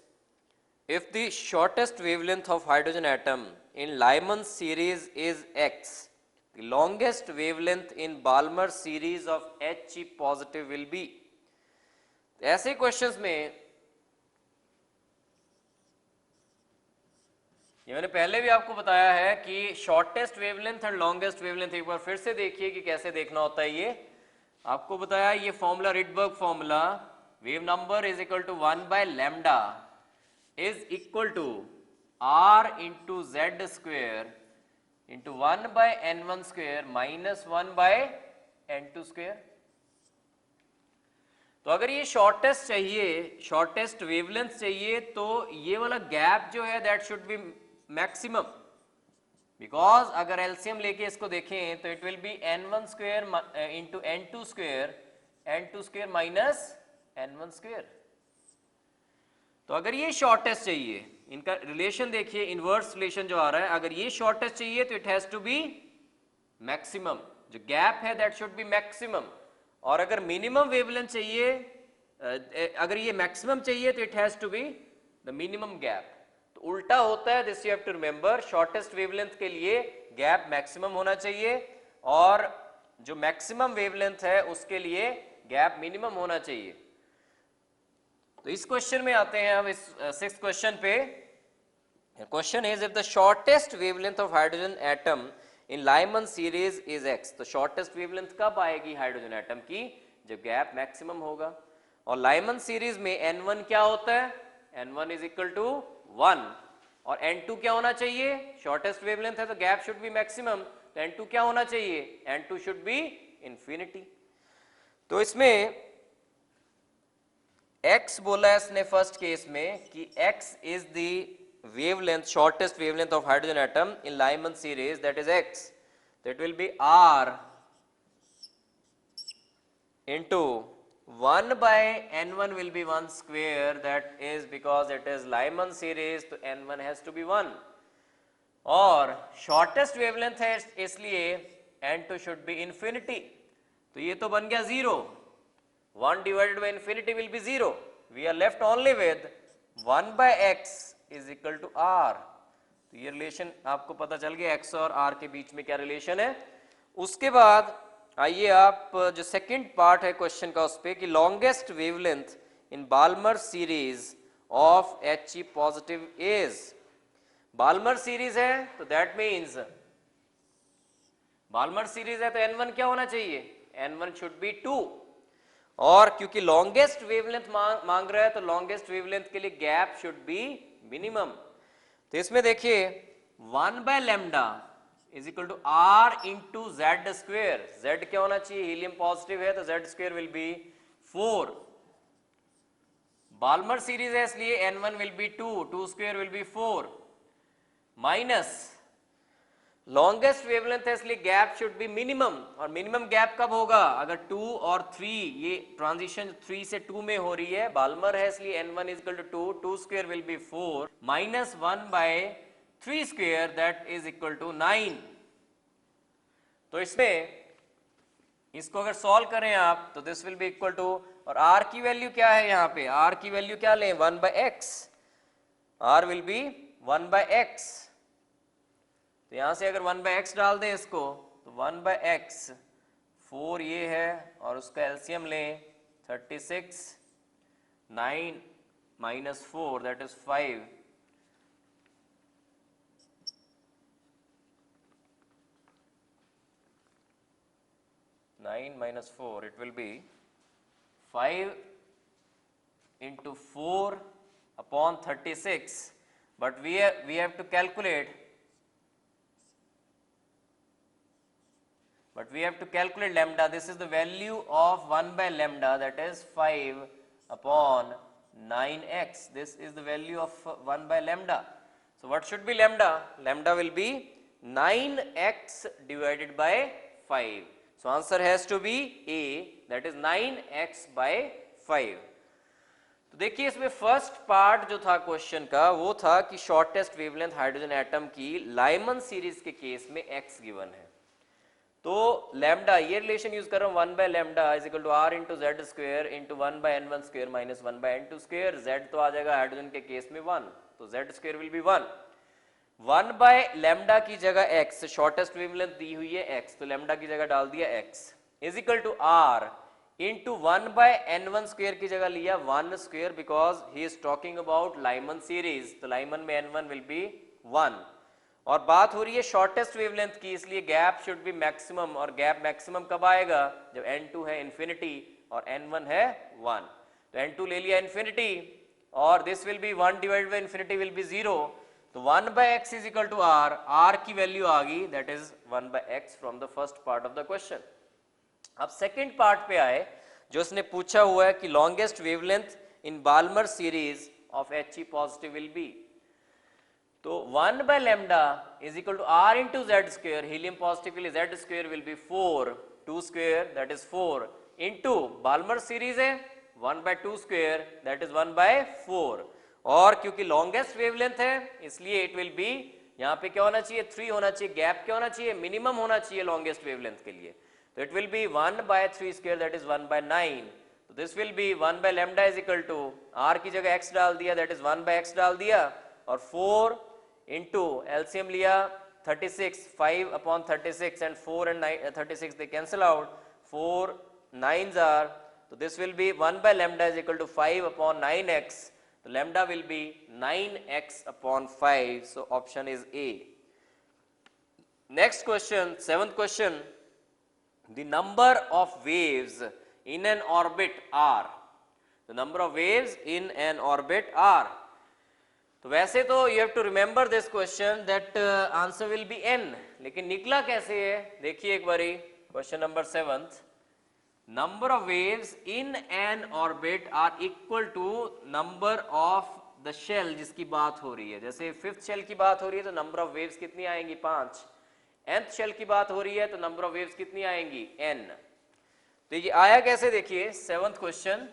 if the shortest wavelength of hydrogen atom in Lyman series is x, the longest wavelength in Balmer series of He positive will be। ऐसे questions में ये मैंने पहले भी आपको बताया है कि shortest wavelength and longest wavelength एक बार फिर से देखिए कि कैसे देखना होता है। ये आपको बताया, ये formula Rydberg formula, wave number is equal to 1 by lambda is equal to r into z square into 1 by n1 square minus 1 by n2 square. तो अगर ये शॉर्टेस्ट चाहिए, शॉर्टेस्ट वेवलेंथ चाहिए तो ये वाला गैप जो है that should be maximum, because अगर एलसीएम लेके इसको देखें तो it will be n1 square into n2 square minus n1 square. तो अगर ये शॉर्टेस्ट चाहिए, इनका रिलेशन देखिए, इनवर्स रिलेशन जो आ रहा है, अगर ये शॉर्टेस्ट चाहिए तो it has to be maximum, जो गैप है दैट शुड बी मैक्सिमम। और अगर मिनिमम वेवलेंथ चाहिए, अगर ये मैक्सिमम चाहिए तो it has to be the minimum gap. तो उल्टा होता है, this you have to remember, shortest wavelength के लिए गैप मैक्सिमम होना चाहिए और जो मैक्सिमम वेवलेंथ है उसके लिए गैप मिनिमम होना चाहिए। तो इस क्वेश्चन में आते हैं हम, इस सिक्स्थ क्वेश्चन पे। Question is, if the shortest wavelength of hydrogen atom in Lyman series is x, तो शॉर्टेस्ट वेवलेंथ कब आएगी हाइड्रोजन एटम की, जब गैप मैक्सिमम होगा। और लाइमन सीरीज में n1 क्या होता है, n1 इज इक्वल टू 1 और n2 क्या होना चाहिए, शॉर्टेस्ट वेवलेंथ है तो गैप शुड बी मैक्सिमम, तो n2 क्या होना चाहिए, n2 शुड बी इंफिनिटी। तो इसमें x बोला है इसने फर्स्ट केस में कि x is the wavelength, shortest wavelength of hydrogen atom in Lyman series, that is x, that will be r into 1 by n1 will be 1 square, that is because it is Lyman series तो n1 has to be 1 और shortest wavelength है इसलिए n2 should be infinity, तो ये तो बन गया 0, 1 divided by infinity will be 0, we are left only with 1 by x is equal to r। तो तो ये रिलेशन आपको पता चल गया एक्स और आर के बीच में क्या रिलेशन है। उसके बाद आइए आप जो सेकंड पार्ट है क्वेश्चन का उस पे कि longest wavelength in Balmer series of He positive is, Balmer series है तो दैट मीन्स बाल्मर सीरीज है तो N1 क्या होना चाहिए, N1 शुड बी 2, और क्योंकि लॉन्गेस्ट वेवलेंथ मांग रहा है तो लॉन्गेस्ट वेवलेंथ के लिए गैप शुड बी मिनिमम। तो इसमें देखिए 1 by lambda is equal to r into z square, z क्या होना चाहिए, हीलियम पॉजिटिव है तो z square will be 4, Balmer series है इसलिए N1 will be 2, 2 square will be 4, minus longest wavelength है इसलिए गैप शुड बी मिनिमम, और मिनिमम गैप कब होगा, अगर 2 और 3, ये ट्रांजिशन 3 से 2 में हो रही है, बाल्मर है इसलिए N1 is equal to 2, 2 square will be 4 minus 1 by 3 square that is equal to 9। तो इसमें इसको अगर सॉल्व करें आप तो this will be equal to, और r की वैल्यू क्या है, यहाँ पे r की वैल्यू क्या लें, 1 by x, r will be 1 by x, तो यहां से अगर 1 बाय एक्स डाल दें इसको तो 1 बाय एक्स 4 ये है और उसका एलसीएम लें 36, 9 minus 4 that is 5, nine minus 4 it will be 5 into 4 upon 36, but we have to calculate lambda. This is the value of 1 by lambda, that is 5 upon 9x. This is the value of 1 by lambda. So what should be lambda? Lambda will be 9x divided by 5. So answer has to be A, that is 9x by 5. तो देखिए इसमें first part जो था question का वो था कि shortest wavelength hydrogen atom की लाइमन सीरीज के केस में x गिवन है, तो लैम्डा ये रिलेशन यूज कर रहा हूं 1 by lambda is equal to r into z square into 1 by n1 square minus 1 by n2 square, z तो आ जाएगा हाइड्रोजन के केस में 1, तो z square will be 1, 1 by lambda की जगह x, शॉर्टेस्ट वेवलेंथ दी हुई है x, तो लैम्डा की जगह डाल दिया x is equal to r into 1 by n1 square की जगह लिया 1 square, because he is talking about Lyman series, तो लाइमन में n1 विल बी 1, और बात हो रही है शॉर्टेस्ट वेवलेंथ की इसलिए गैप शुड बी मैक्सिमम, और गैप मैक्सिमम कब आएगा, जब n2 है इन्फिनिटी और n1 है 1, तो n2 ले लिया इन्फिनिटी और this will be 1 divided by infinity will be 0, तो 1 by x is equal to r, r की वैल्यू आ गई that is 1 by x from the first part of the question. अब सेकेंड पार्ट पे आए जो उसने पूछा हुआ है कि longest wavelength in Balmer series of He positive will be, तो 1 by lambda is equal to r into z square, helium positive के लिए z square will be 4, 2 square that is 4 into Balmer series है 1 by 2 square that is 1 by 4, और क्योंकि longest wavelength है इसलिए it will B, यहाँ पे क्या होना चाहिए 3 होना चाहिए, गैप क्या होना चाहिए मिनिमम होना चाहिए लॉन्गेस्ट वेवलेंथ के लिए, तो it will be 1 by 3 square that is 1 by 9, तो this will be 1 by lambda is equal to r की जगह x डाल दिया दैट इज 1 बाय x डाल दिया और 4 इंटू एलसीएम लिया 36, 5 upon 36 and 4 and 36 they cancel out, 4 9s are, तो this will be 1 by lambda is equal to 5 upon 9x, तो lambda will be 9x upon 5, so option is A. Next question, seventh question, the number of waves in an orbit are, the number of waves in an orbit are, तो वैसे तो you have to remember this question that answer will be n, लेकिन निकला कैसे है देखिए एक बारी, question number 7th, number of waves in an orbit are equal to number of the shell जिसकी बात हो रही है, जैसे 5th शेल की बात हो रही है तो number of waves कितनी आएंगी 5, nth शेल की बात हो रही है तो नंबर ऑफ वेव्स कितनी आएंगी n, तो ये आया कैसे देखिए 7th क्वेश्चन,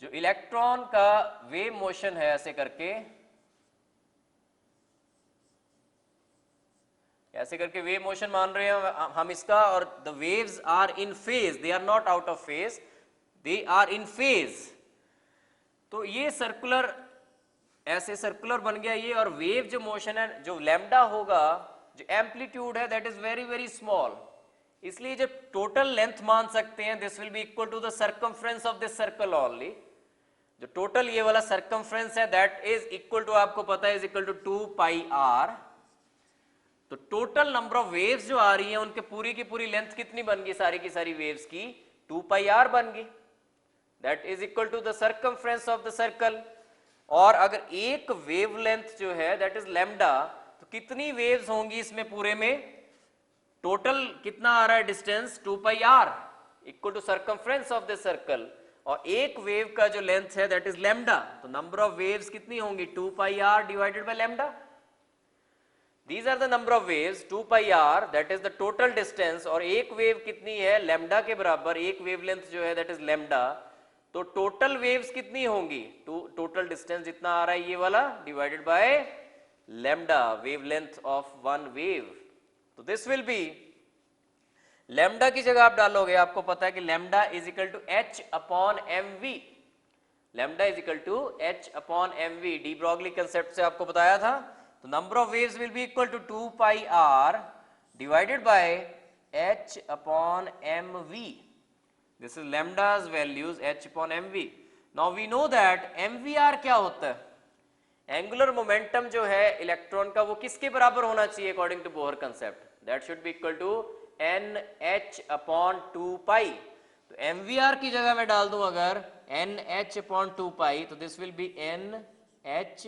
जो इलेक्ट्रॉन का वेव मोशन है ऐसे करके वेव मोशन मान रहे हैं हम इसका, और the waves are in phase, they are not out of phase, they are in phase, तो ये सर्कुलर ऐसे सर्कुलर बन गया ये, और वेव जो मोशन है, जो लैम्डा होगा, जो एम्पलीट्यूड है, that is very very small, इसलिए जब टोटल लेंथ मान सकते हैं this will be equal to the circumference of this circle only. जो टोटल ये वाला सर्कमफ्रेंस है दैट इज इक्वल टू, आपको पता है, is equal to 2 pi r. तो टोटल नंबर ऑफ वेव्स जो आ रही हैं उनके पूरी की पूरी लेंथ कितनी बन गई, सारी की सारी वेव्स की 2 पाई आर बन गई, that is equal to the circumference of the circle. और अगर एक वेवलेंथ जो है दैट इज लैम्डा, तो कितनी वेव्स होंगी इसमें पूरे में, टोटल कितना आ रहा है distance 2 pi r equal to circumference of this circle, और एक वेव का जो लेंथ है दैट इज लैम्डा, तो नंबर ऑफ वेव्स कितनी होंगी 2 pi r divided by lambda. These are the number of waves 2 pi r, that is the total distance, और एक वेव कितनी है लैम्डा के बराबर, एक वेवलेंथ जो है दैट इज लैम्डा, तो टोटल वेव्स कितनी होंगी, टोटल डिस्टेंस जितना आ रहा है ये वाला divided by lambda, wavelength of one wave. तो दिस विल बी, लैम्डा की जगह आप डालोगे, आपको पता है कि lambda is equal to h upon m v, lambda is equal to h upon m v, de Broglie concept से आपको बताया था। तो number of waves will be equal to 2 pi r divided by h upon m v, this is lambda's values h upon m v. Now we know that m v are क्या होता है, angular momentum जो है electron का वो किसके बराबर होना चाहिए according to Bohr concept, that should be equal to n h upon 2 pi. तो एम वी आर की जगह मैं डाल दूं अगर एन एच अपॉन 2 पाई, तो this will be n h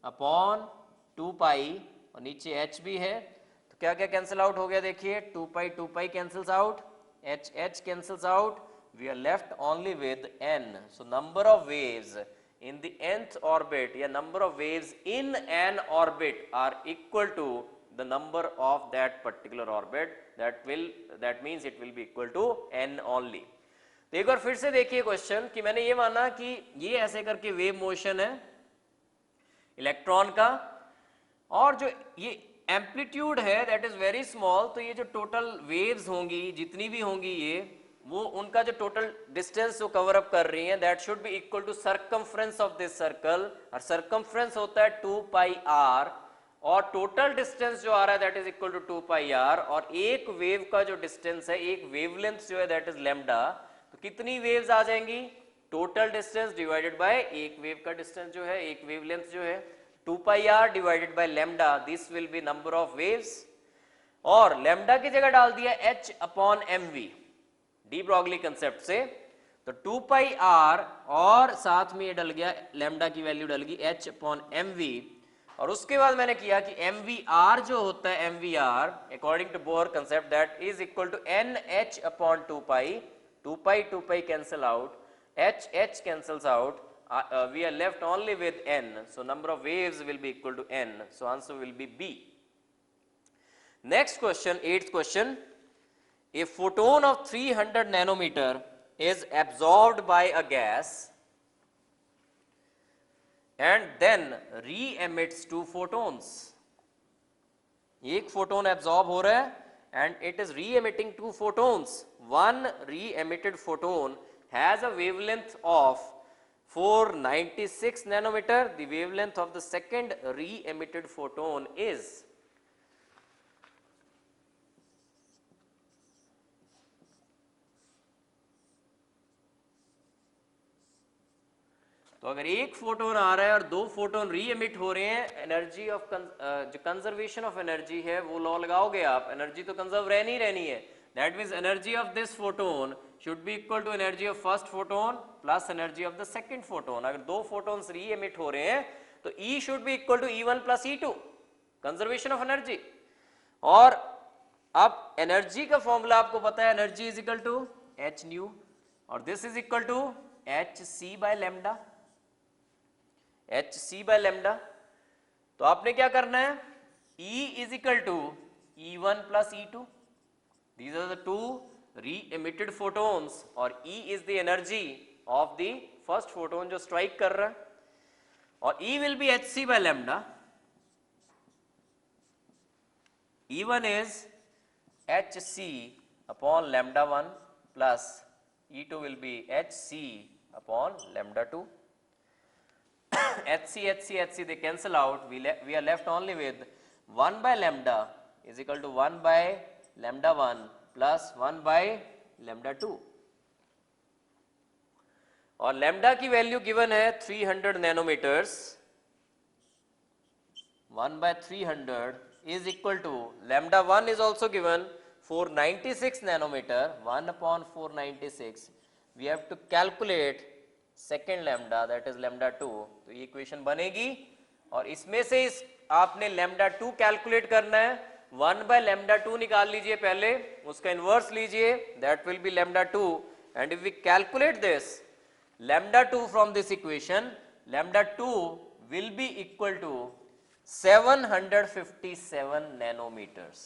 upon 2 pi, और नीचे एच भी है, तो क्या क्या कैंसिल आउट हो गया, देखिए 2 पाई cancels out, h h cancels out, we are left only with n. So number of waves in the nth orbit, या number of waves in an orbit are equal to the number of that particular orbit, that means it will be equal to n only. तो एक बार फिर से देखिए question, कि मैंने ये माना कि ये ऐसे करके वेव मोशन है इलेक्ट्रॉन का, और जो ये एम्पलीट्यूड है दैट इज वेरी स्मॉल, तो ये जो टोटल वेव्स होंगी जितनी भी होंगी ये, वो उनका जो टोटल डिस्टेंस जो कवर अप कर रही हैं that should be equal to circumference of this circle, और सर्कमफ्रेंस होता है 2 पाई आर, और टोटल डिस्टेंस जो आ रहा है that is equal to 2 pi r, और एक वेव का जो डिस्टेंस है, एक वेवलेंथ जो है दैट इज लैम्डा, तो कितनी वेव्स आ जाएंगी, टोटल डिस्टेंस डिवाइडेड बाय एक वेव का डिस्टेंस जो है, एक वेवलेंथ जो है 2 pi r divided by lambda, this will be number of waves. और लैम्डा की जगह डाल दिया h upon m v, de Broglie concept से, तो 2 पाई आर और साथ में ये डल गया लैम्डा की वैल्यू डल गई h अपॉन एम वी, और उसके बाद मैंने किया कि एम वी आर जो होता है m v r according to Bohr concept that is equal to n h upon 2 pi cancel out, h h cancels out, we are left only with n, so number of waves will be equal to n, so answer will be B. Next question, 8th question, a photon of 300 nanometer is absorbed by a gas and then re-emits 2 photons. एक photon absorb हो रहा है and it is re-emitting 2 photons. One re-emitted photon has a wavelength of 496 nanometer. The wavelength of the second re-emitted photon is, तो अगर एक photon आ रहा है और 2 फोटोन री एमिट हो रहे हैं, एनर्जी ऑफ जो कंजर्वेशन ऑफ एनर्जी है वो लॉ लगाओगे आप, एनर्जी तो कंजर्व रहनी है, that means energy of this photon should be equal to energy of first photon plus energy of the second photon. अगर 2 फोटोन्स री एमिट हो रहे हैं तो E should be equal to E1 plus E2, conservation of energy. और अब energy का formula आपको पता है, energy is equal to H nu, और this is equal to h c by lambda, h c by lambda. तो आपने क्या करना है, E is equal to E1 plus E2, these are the 2 re-emitted photons, और E is the energy of the first photon जो strike कर रहा है, और E will be h c by lambda, E1 is hc upon lambda 1 plus E2 will be hc upon lambda 2. HC they cancel out. We are left only with 1 by lambda is equal to 1 by lambda 1 plus 1 by lambda 2, और lambda की value given है 300 nanometres. 1 by 300 is equal to lambda 1 is also given 496 nanometer. 1 upon 496 we have to calculate second lambda, that is lambda 2. तो ये equation बनेगी और इसमें से इस आपने lambda 2 कैलकुलेट करना है. 1 by lambda 2 निकाल लीजिए पहले, उसका इनवर्स लीजिए, that will be lambda 2, and if we calculate this lambda 2 from this equation, lambda 2 will be equal to 757 nanometers.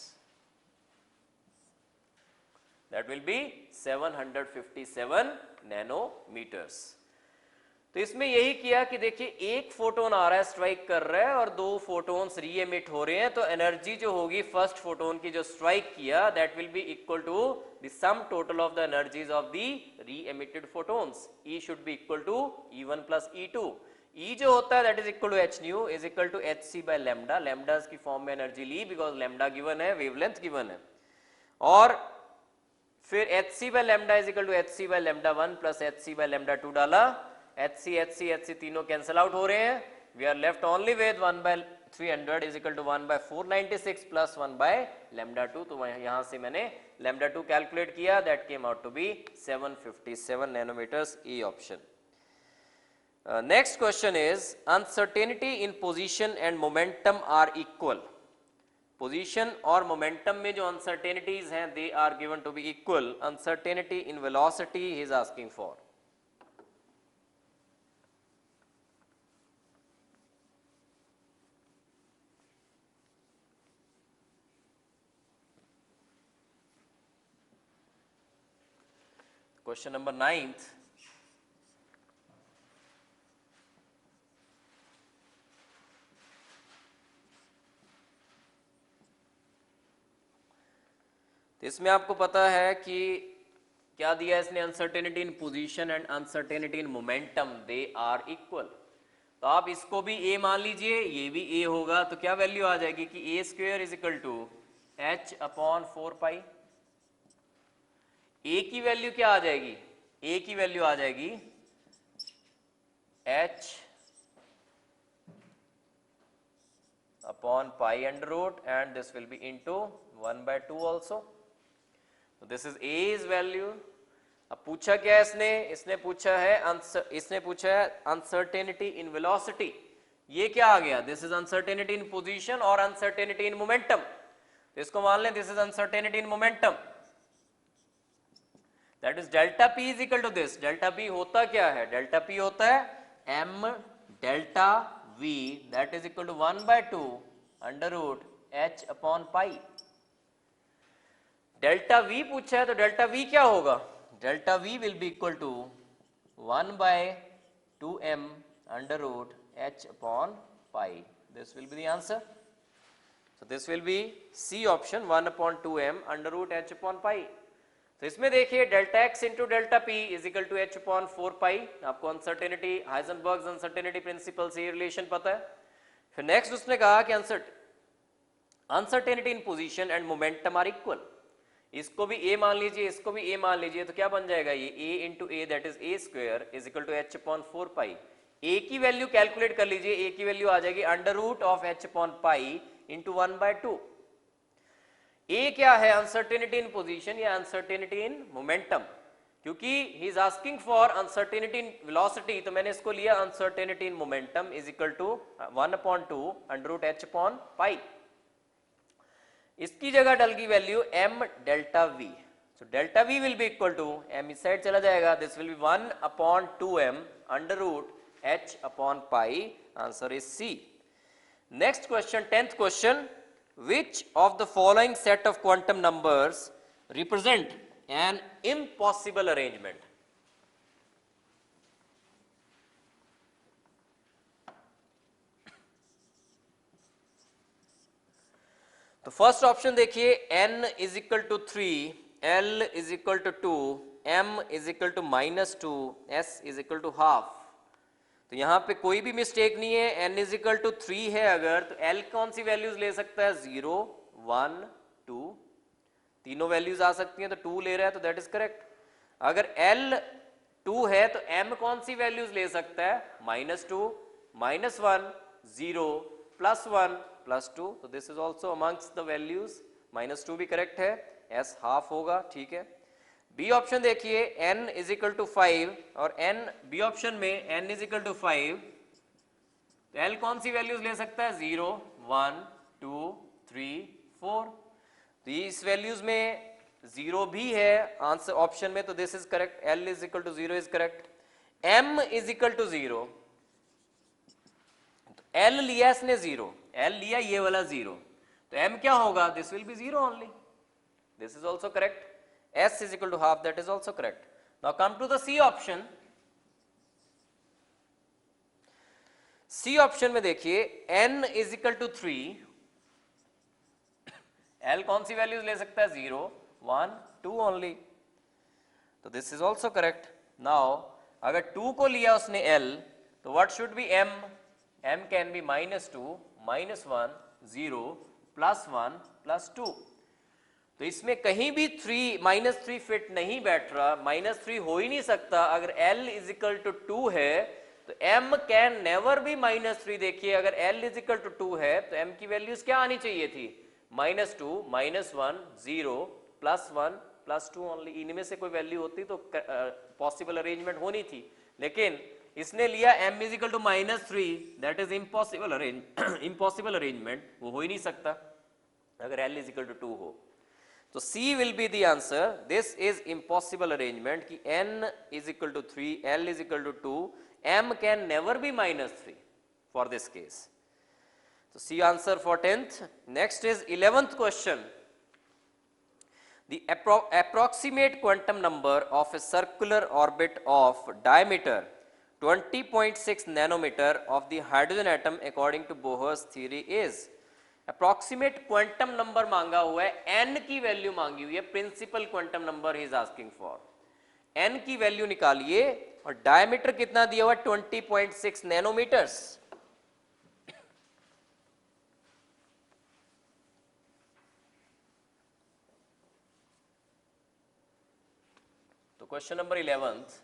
That will be 757 nanometers. तो इसमें यही किया कि देखिए एक फोटोन आ रहा है, स्ट्राइक कर रहा है, और दो फोटोन्स री एमिट हो रहे हैं, तो एनर्जी जो होगी फर्स्ट फोटोन की जो स्ट्राइक किया, that will be equal to the sum total of the energies of the re-emitted photons. E should be equal to E1 plus E2. E जो होता है that is equal to H nu is equal to h c by lambda. Lambdas की form में energy ली because lambda given है, wavelength given है, और फिर h c by lambda is equal to h c by lambda 1 plus h c by lambda 2 डाला. H C तीनों cancel out हो रहे हैं. We are left only with 1 by 300 is equal to 1 by 496 plus 1 by lambda 2. तो यहां से मैंने lambda 2 calculate किया, that came out to be 757 nanometres. E option. Next question is uncertainty in position and momentum are equal. Position और momentum में जो uncertainties हैं they are given to be equal. Uncertainty in velocity he is asking for. Question number 9th. तो इसमें आपको पता है कि क्या दिया इसने, uncertainty in position and uncertainty in momentum they are equal. तो आप इसको भी a मान लीजिए, ये भी a होगा, तो क्या वैल्यू आ जाएगी कि a square is equal to h upon 4 pi. a की वैल्यू क्या आ जाएगी, a की वैल्यू आ जाएगी h upon pi under root, and this will be into 1 by 2 also. So this is A is value. अब पूछा क्या है इसने पूछा है uncertainty in velocity. ये क्या आ गया, this is uncertainty in position और uncertainty in momentum. तो इसको मान लें this is uncertainty in momentum. That is delta P is equal to this. Delta P होता क्या है, delta P होता है m delta V, that is equal to 1 by 2 under root h upon pi. Delta V पूछा है, तो delta V क्या होगा, delta V will be equal to 1 by 2m under root h upon pi. This will be the answer. So this will be C option, 1 upon 2m under root h upon pi. तो इसमें देखिए delta x into delta p is equal to h upon 4 pi. आपको uncertainty, हाइजेनबर्ग्स uncertainty principle से ये relation पता है. फिर next उसने कहा कि uncertainty in position and momentum are equal. इसको भी a मान लीजिए, इसको भी a मान लीजिए, तो क्या बन जाएगा ये a into a that is a square is equal to h upon 4 pi. a की वैल्यू कैलकुलेट कर लीजिए, a की वैल्यू आ जाएगी under root of h upon pi into 1 by 2. A क्या है, अनसर्टेनिटी इन पोजीशन या अनसर्टेनिटी इन मोमेंटम. क्योंकि he is asking for uncertainty in velocity, तो मैंने इसको लिया uncertainty in momentum is equal to 1 upon 2 under root h upon pi. इसकी जगह डल की value m delta v. So delta v will be equal to m इस side चला जाएगा, this will be 1 upon 2m under root h upon pi. Answer is C. Next question, 10th question. Which of the following set of quantum numbers represent an impossible arrangement? तो first option देखिए, n is equal to 3, l is equal to 2, m is equal to -2, s is equal to half. तो यहां पे कोई भी mistake नहीं है, n is equal to 3 है अगर, तो l कौन सी वैल्यूज ले सकता है, 0 1 2, तीनों वैल्यूज आ सकती हैं, तो 2 ले रहा है तो दैट इज करेक्ट। अगर l 2 है तो m कौन सी वैल्यूज ले सकता है, -2 -1 0 +1 +2, तो this is also amongst the values, -2 भी करेक्ट है, s हाफ होगा, ठीक है। बी ऑप्शन देखिए, n इज इक्वल टू 5 और n बी ऑप्शन में n इज इक्वल टू 5, तो l कौन सी वैल्यूज ले सकता है, 0 1 2 3 4, तो इस वैल्यूज में 0 भी है आंसर ऑप्शन में, तो this is correct, l is equal to 0 is correct. m is equal to 0, तो l लिया इसने 0, l लिया ये वाला 0, तो m क्या होगा, this will be 0 only, this is also correct. s is equal to half, that is also correct. Now come to the C option. C option में देखिए n is equal to 3, l कौन सी values ले सकता है, 0 1 2 only, तो this is also correct. Now अगर 2 को लिया उसने l, तो what should be m, m can be -2 -1 0 +1 +2, तो इसमें कहीं भी -3 फिट नहीं बैठ रहा, -3 हो ही नहीं सकता। अगर l इज इक्वल टू 2 है तो m कैन नेवर बी -3, देखिए अगर l इज इक्वल टू 2 है तो m की वैल्यूज क्या आनी चाहिए थी, -2 -1 0 +1 +2 ओनली, इनमें से कोई वैल्यू होती तो पॉसिबल अरेंजमेंट होनी थी, लेकिन इसने लिया m is equal to -3, that is impossible arrangement, वो हो ही नहीं सकता अगर l इज इक्वल टू 2 हो। तो C will be the answer, this is impossible arrangement कि n is equal to 3, l is equal to 2, m can never be -3 for this case. So C answer for 10th. Next is 11th question. The approximate quantum number of a circular orbit of diameter 20.6 nanometer of the hydrogen atom according to Bohr's theory is, approximate quantum number मांगा हुआ है, n की value मांगी हुई है, principal quantum number he is asking for, n की value निकालिए और डायमीटर कितना दिया हुआ, 20.6 नैनोमीटर्स। तो question number 11th,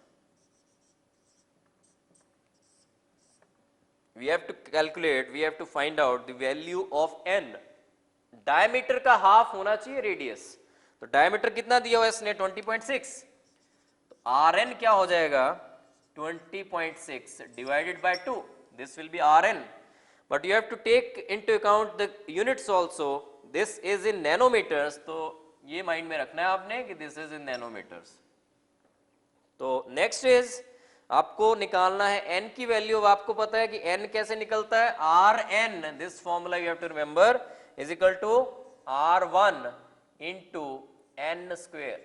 we have to calculate, we have to find out the value of n, diameter का हाफ होना चाहिए रेडियस, तो डायमीटर कितना दिया हुआ है इसने, 20.6, तो Rn क्या हो जाएगा, 20.6 divided by 2, this will be Rn, but you have to take into account the units also, this is in nanometres, तो ये माइंड में रखना है आपने कि दिस इज इन नैनोमीटर्स। तो नेक्स्ट इज आपको निकालना है n की वैल्यू, आपको पता है कि n कैसे निकलता है, Rn, this formula you have to remember, is equal to R1 into n square,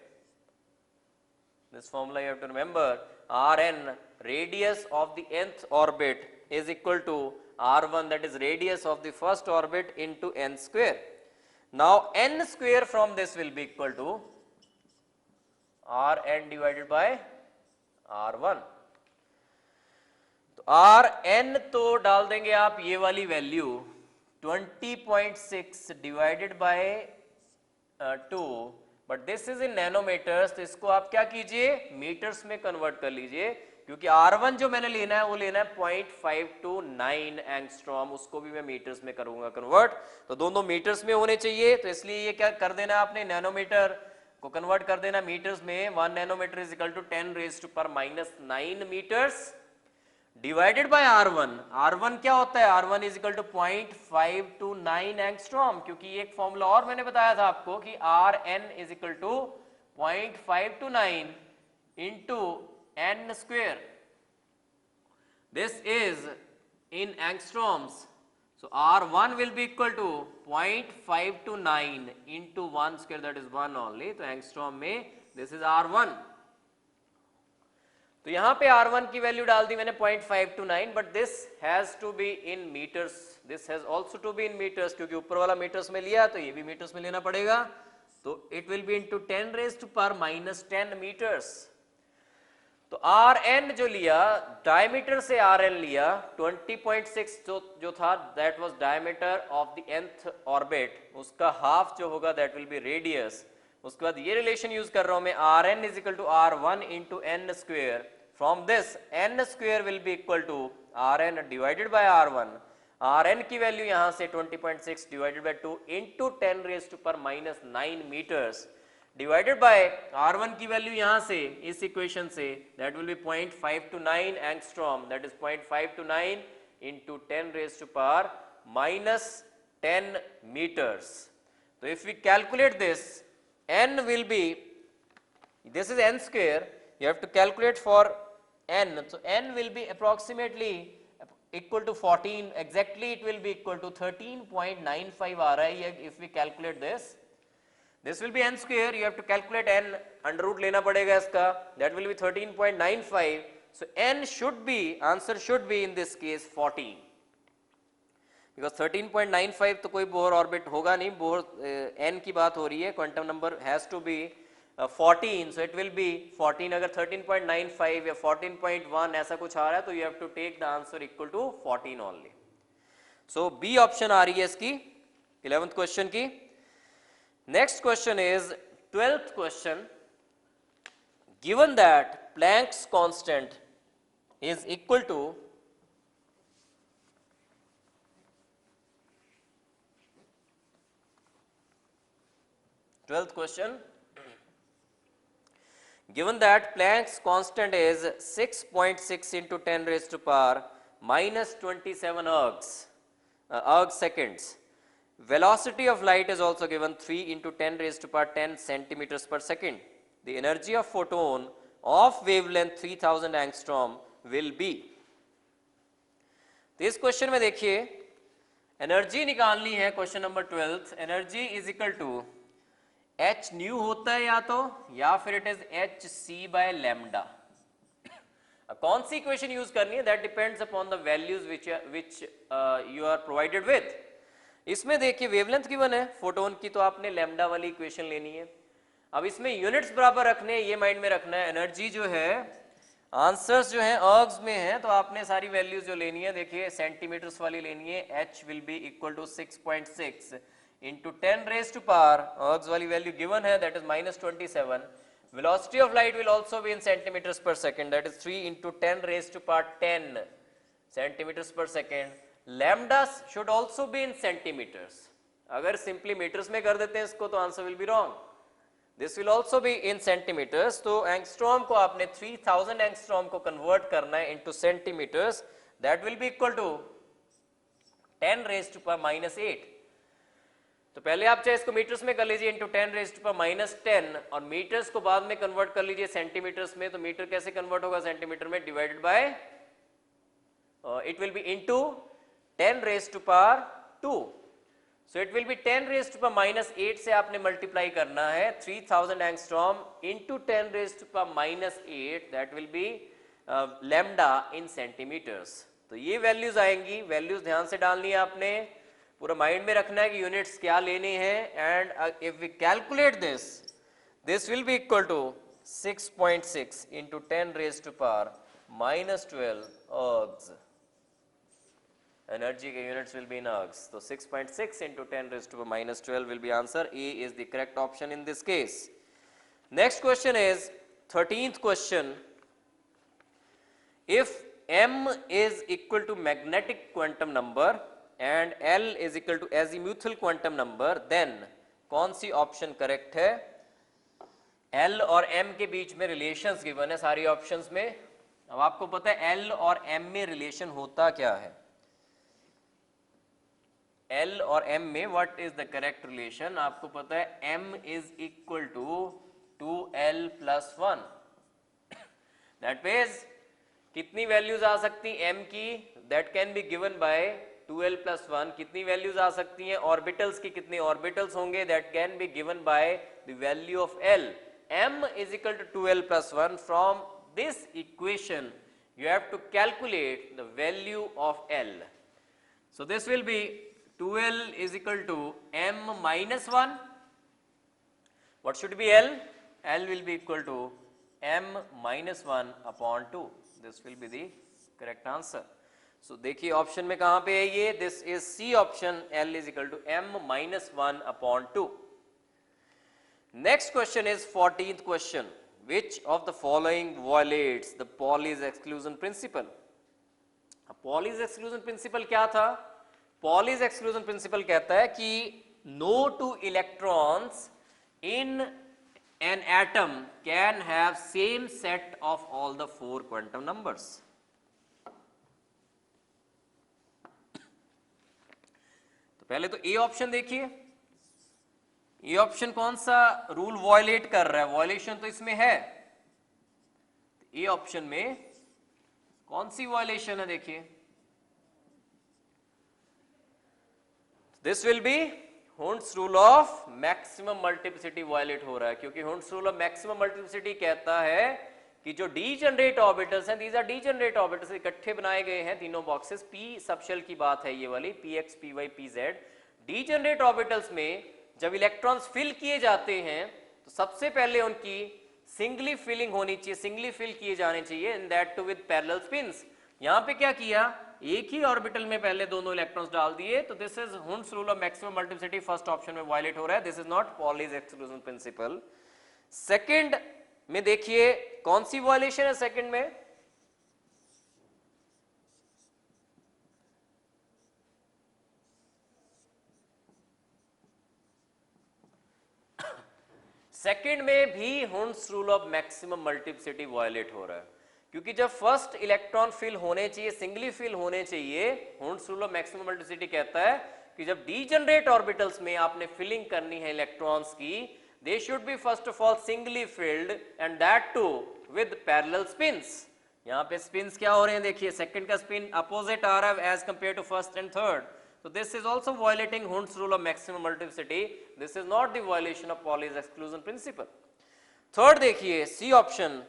this formula you have to remember, Rn, radius of the nth orbit, is equal to R1, that is radius of the first orbit, into n square. Now n square from this will be equal to Rn divided by R1, तो Rn तो डाल देंगे आप ये वाली value 20.6 divided by 2, but this is in nanometres, तो इसको आप क्या कीजिए, मीटर्स में कन्वर्ट कर लीजिए, क्योंकि R1 जो मैंने लेना है वो लेना है 0.529 एंगस्ट्रॉम, उसको भी मैं मीटर्स में करूंगा कन्वर्ट, तो दोनों मीटर्स में होने चाहिए, तो इसलिए ये क्या कर देना आपने, नैनोमीटर को कन्वर्ट कर देना मीटर्स में, 1 nanometre is equal to 10⁻⁻⁹ metres divided by R1, R1 क्या होता है, R1 is equal to 0.529 angstrom, क्योंकि एक फॉर्मूला और मैंने बताया था आपको कि Rn is equal to 0.529 into n square, this is in angstroms, so R1 will be equal to 0.529 into 1 square, that is 1 only, तो एंगस्ट्रॉम में this is R1, तो यहां पे R1 की वैल्यू डाल दी मैंने 0.529, but this has to be in metres, this has also to be in metres, क्योंकि ऊपर वाला मीटर्स में लिया तो ये भी मीटर्स में लेना पड़ेगा, तो it will be into 10⁻⁻10 metres. तो आर एन जो लिया, डायमीटर से आर एन लिया 20.6 जो था that was diameter of the nth orbit, उसका हाफ जो होगा दैट विल बी रेडियस। उसके बाद ये रिलेशन यूज कर रहा हूं मैं, r n is equal to r one into n square. From this n square will be equal to r n divided by r one. R n की value यहां से 20.6 divided by 2 into 10 raise to power minus 9 metres divided by R1 की value यहां से इस equation से that will be 0.529 angstrom, that is 0.529 into 10 raise to power minus 10 metres. तो if we calculate this, n will be, this is n square, you have to calculate for n, so n will be approximately equal to 14, exactly it will be equal to 13.95 आ रहा है if we calculate this. This will be n square, you have to calculate n, under root लेना पड़ेगा इसका, that will be 13.95, so n should be, answer should be in this case 14, because 13.95 तो कोई Bohr orbit होगा नहीं, bore n की बात हो रही है, quantum number has to be 14, so it will be 14। अगर 13.95 या 14.1 ऐसा कुछ आ रहा है तो you have to take the answer equal to 14 only। so B option आ रही है इसकी 11th क्वेश्चन की। Next question is 12th question, given that Planck's constant is equal to given that Planck's constant is 6.6 into 10 raised to power minus 27 erg seconds. Velocity of light is also given 3 into 10 raised to power 10 centimeters per second. The energy of photon of wavelength 3000 angstrom will be। तो इस question में देखिए energy निकालनी है, question number 12। Energy is equal to H nu होता है या फिर it is h c by lambda. कौन सी इक्वेशन यूज करनी है that depends upon the values which you are provided with. इसमें देखिए वेवलेंथ गिवन है फोटोन की, तो आपने लैम्डा वाली इक्वेशन लेनी है। अब इसमें यूनिट्स बराबर रखने हैं, ये माइंड में रखना है। एनर्जी जो है आंसर्स जो है अर्ग्स में है, तो आपने सारी वैल्यूज जो लेनी है देखिए सेंटीमीटर्स वाली लेनी है। H will be equal to 6.6 into 10 raise to power, ergs वाली वैल्यू गिवन है that is -27। Velocity of light will also be in centimetres per second, that is 3 into 10 raise to power 10 centimetres per second. Lambda should also be in centimetres, अगर simply metres में कर देते हैं इसको तो answer will be wrong. This will also be in centimetres, तो angstrom को आपने 3000 एंगस्ट्रॉम को कन्वर्ट करना है into centimetres, that will be equal to 10 raise to power -8। तो पहले आप चाहे इसको मीटर्स में कर लीजिए इनटू 10 रेज टू पावर -10, और मीटर्स को बाद में कन्वर्ट कर लीजिए सेंटीमीटर्स में। तो मीटर कैसे कन्वर्ट होगा सेंटीमीटर में, divided by it will be into 10 raise to power 2, so it will be 10 raise to power -8 से आपने मल्टीप्लाई करना है 3000 angstrom into 10 raise to power -8, that will be lambda in centimetres. तो ये values आएंगी, values ध्यान से डालनी है आपने, पूरा माइंड में रखना है कि यूनिट्स क्या लेने हैं। And if we calculate this will be equal to 6.6 into 10 raise to power -12 ergs. Energy units will be in ergs, so 6.6 into 10 raised to power -12 will be answer. A is the correct option in this case. Next question is 13th question. If m is equal to magnetic quantum number and L is equal to azimuthal quantum number, then कौन C option correct है? L और m के बीच में relations given है सारी options में। अब आपको पता है L और m में रिलेशन होता क्या है। L और M में what is the correct relation, आपको पता है M is equal to 2L + 1। That means कितनी वैल्यूज आ सकती M की, that can be given by 2L + 1। कितनी वैल्यूज आ सकती हैं ऑर्बिटल्स की, कितने ऑर्बिटल्स होंगे, that can be given by the value of L। M is equal to 2L + 1। From this equation you have to calculate the value of L. So this will be 2L is equal to M minus 1. What should be L? L will be equal to m minus 1 upon 2. This will be the correct answer. So देखिए option में कहां पे है ये, this is C option, L is equal to m minus 1 upon 2. Next question is 14th question. Which of the following violates the Pauli's exclusion principle? Pauli's exclusion principle क्या था? Pauli's exclusion principle कहता है कि no two electrons in an atom can have same set of all the 4 quantum numbers. तो पहले तो A option देखिए, ये ऑप्शन कौन सा रूल वायलेट कर रहा है, वायलेशन तो इसमें है, ए ऑप्शन में कौन सी वायलेशन है देखिए, this will be Hund's rule of maximum multiplicity violate हो रहा है, क्योंकि Hund's rule of maximum multiplicity कहता है कि जो डीजनरेट ऑर्बिटल्स हैं, दीज आर डीजनरेट ऑर्बिटल्स, इकट्ठे बनाए गए हैं तीनों बॉक्सेस, पी सबशेल की बात है ये वाली, p x p y p z, degenerate orbitals में जब इलेक्ट्रॉन्स फिल किए जाते हैं तो सबसे पहले उनकी सिंगली फिलिंग होनी चाहिए, सिंगली फिल किए जाने चाहिए, in that too with parallel spins. यहां पे क्या किया, एक ही ऑर्बिटल में पहले दोनों इलेक्ट्रॉन्स डाल दिए, तो this is Hund's rule of maximum multiplicity, first option में वायलेट हो रहा है, this is not Pauli's exclusion principle. Second में देखिए कौन सी वायलेशन है सेकंड में, सेकंड में भी Hund's rule of maximum multiplicity violate हो रहा है, क्योंकि जब फर्स्ट इलेक्ट्रॉन फिल होने चाहिए, सिंगली फिल होने चाहिए, Hund's rule of maximum multiplicity कहता है कि जब डीजनरेट ऑर्बिटल्स में आपने फिलिंग करनी है इलेक्ट्रॉन्स की, they should be first of all singly filled and that too with parallel spins. यहां पे स्पिन्स क्या हो रहे हैं देखिए, सेकंड का स्पिन अपोजिट आ रहा है as compare to first and third, so this is also violating Hund's rule of maximum multiplicity, this is not the violation of Pauli's exclusion principle. Third देखिए सी ऑप्शन,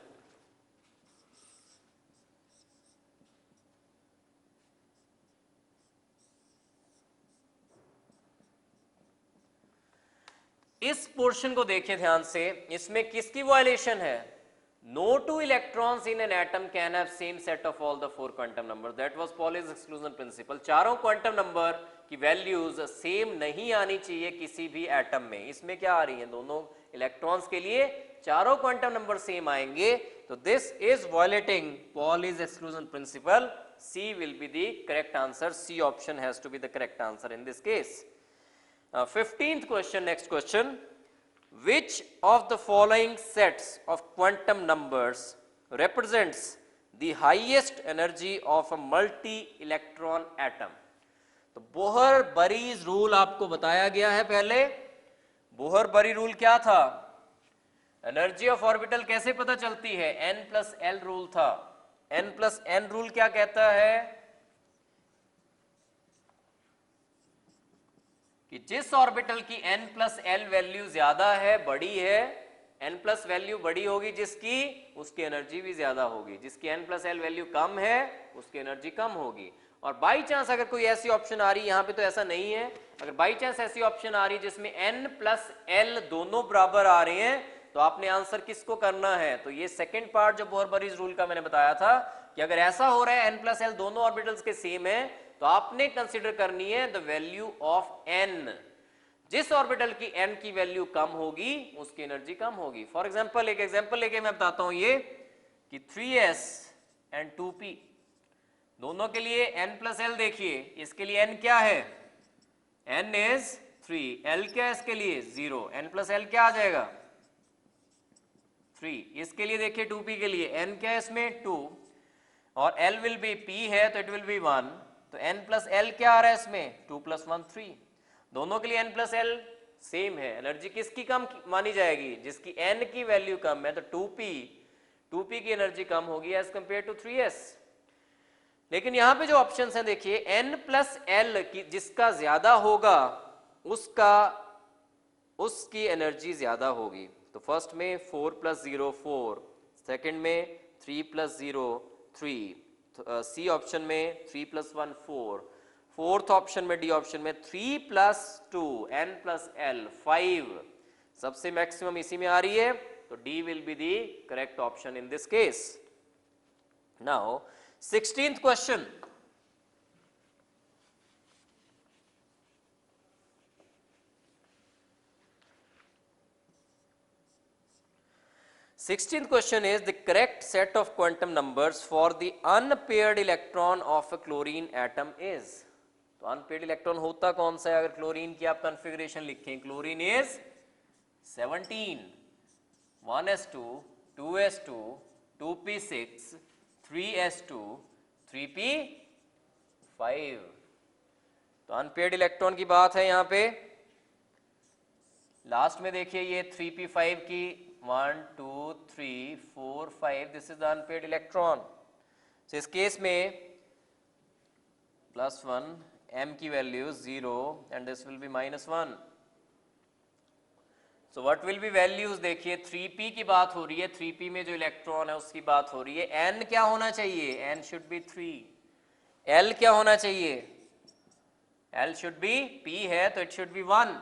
इस portion को देखिए ध्यान से, इसमें किसकी वायलेशन है, no two electrons in an atom can have same set of all the 4 quantum numbers, that was Pauli's exclusion principle। चारों क्वांटम नंबर की वैल्यूज सेम नहीं आनी चाहिए किसी भी एटम में, इसमें क्या आ रही है, दोनों इलेक्ट्रॉन्स के लिए चारों क्वांटम नंबर सेम आएंगे, तो this is violating Pauli's exclusion principle, C will be the correct answer, C option has to be the correct answer in this case। 15th question, next question, which of the following sets of quantum numbers represents the highest energy of a multi-electron atom? तो बोहर-बरीज rule आपको बताया गया है पहले, बोहर-बरी rule क्या था, energy of orbital कैसे पता चलती है, n प्लस एल रूल था, n प्लस एन रूल क्या कहता है कि जिस ऑर्बिटल की n प्लस एल वैल्यू ज्यादा है, बड़ी है, n प्लस वैल्यू बड़ी होगी जिसकी, उसकी एनर्जी भी ज्यादा होगी, जिसकी n प्लस एल वैल्यू कम है उसकी एनर्जी कम होगी। और बाई चांस अगर कोई ऐसी ऑप्शन आ रही, यहां पे तो ऐसा नहीं है, अगर बाई चांस ऐसी ऑप्शन आ रही जिसमें n प्लस एल दोनों बराबर आ रहे हैं, तो आपने आंसर किसको करना है, तो ये सेकेंड पार्ट जो बोहर-बरीज रूल का मैंने बताया था कि अगर ऐसा हो रहा है n प्लस एल दोनों ऑर्बिटल्स के सेम है, तो आपने कंसीडर करनी है द वैल्यू ऑफ n, जिस ऑर्बिटल की n की वैल्यू कम होगी उसकी एनर्जी कम होगी। फॉर एग्जांपल एक एग्जांपल लेके मैं बताता हूं ये कि 3s एंड 2p दोनों के लिए n प्लस एल देखिए, इसके लिए n क्या है, n इज 3, l क्या है इसके लिए 0, n प्लस एल क्या आ जाएगा 3, इसके लिए देखिए 2p के लिए n क्या है इसमें 2 और l विल बी p है तो इट विल बी 1, तो n प्लस एल क्या आ रहा है इसमें 2 प्लस 1 3, दोनों के लिए n प्लस एल सेम है, एनर्जी किसकी कम मानी जाएगी, जिसकी n की वैल्यू कम है, तो 2p की एनर्जी कम होगी एज कंपेयर टू 3s। लेकिन यहां पे जो ऑप्शंस हैं देखिए n प्लस एल की जिसका ज्यादा होगा उसकी एनर्जी ज्यादा होगी, तो फर्स्ट में 4 प्लस 0 4, सेकेंड में 3 प्लस 0 3, सी ऑप्शन में 3 प्लस 1 4, फोर्थ ऑप्शन में डी ऑप्शन में 3 प्लस 2 n प्लस एल 5, सबसे मैक्सिमम इसी में आ रही है, तो D will be the correct option in this case. Now 16th question. Sixteenth question is the correct set of quantum numbers for the unpaired electron of a chlorine atom is. तो unpaired electron होता कौन सा है? अगर chlorine की आप configuration लिखें, chlorine is 17, 1s2, 2s2, 2p6, 3s2, 3p5. तो अनपेयर्ड इलेक्ट्रॉन की बात है यहां पे. लास्ट में देखिए ये 3p5 की 1 2 3 4 5, this is the unpaired electron. तो इस केस में +1, m की value 0 and this will be -1. So what will B values? देखिए 3p की बात हो रही है, 3p में जो इलेक्ट्रॉन है उसकी बात हो रही है. n क्या होना चाहिए? n should be 3. l क्या होना चाहिए? l शुड बी, p है तो इट शुड बी 1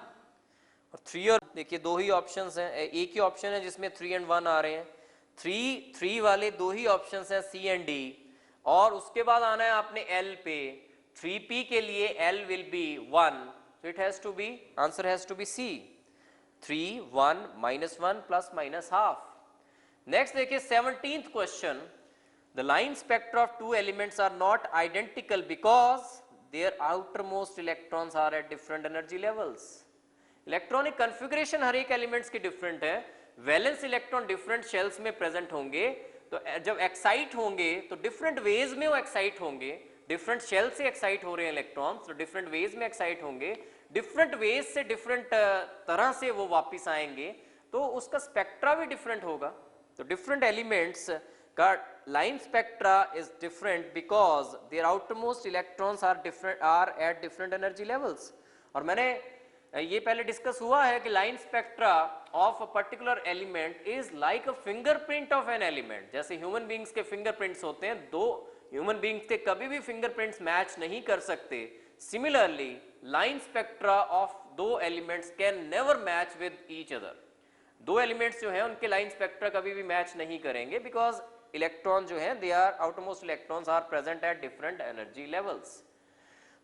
और 3. और देखिए दो ही ऑप्शंस हैं, एक ही ऑप्शन है जिसमें 3 and 1 आ रहे हैं. 3 वाले दो ही ऑप्शंस हैं, C and D. और उसके बाद आना है आपने L पे. 3p के लिए L will be 1, so it has to be, answer has to be C. 3, 1, -1 plus -half. Next देखिए 17th question. The line spectra of two elements are not identical because their outermost electrons are at different energy levels. Electronic configuration हर एक elements की different है. Valence electron different shells में present होंगे, तो जब excite होंगे तो डिफरेंट वेज में वो एक्साइट होंगे. डिफरेंट शेल से एक्साइट हो रहे हैं इलेक्ट्रॉन्स, तो डिफरेंट वेज में एक्साइट होंगे. डिफरेंट वेज से डिफरेंट तरह से वो वापस आएंगे, तो उसका स्पेक्ट्रा भी डिफरेंट होगा. तो डिफरेंट एलिमेंट्स का line spectra is different because their outermost electrons are at different energy levels. और मैंने ये पहले डिस्कस हुआ है कि line spectra of a particular element is like a fingerprint of an element. जैसे ह्यूमन बींग्स के फिंगरप्रिंट्स होते हैं, दो ह्यूमन बींग्स के कभी भी फिंगरप्रिंट्स मैच नहीं कर सकते. सिमिलरली लाइन स्पेक्ट्रा ऑफ दो elements can never match with each other. दो एलिमेंट्स जो हैं उनके लाइन स्पेक्ट्रा कभी भी मैच नहीं करेंगे बिकॉज इलेक्ट्रॉन जो है they are outermost electrons are present at different energy levels.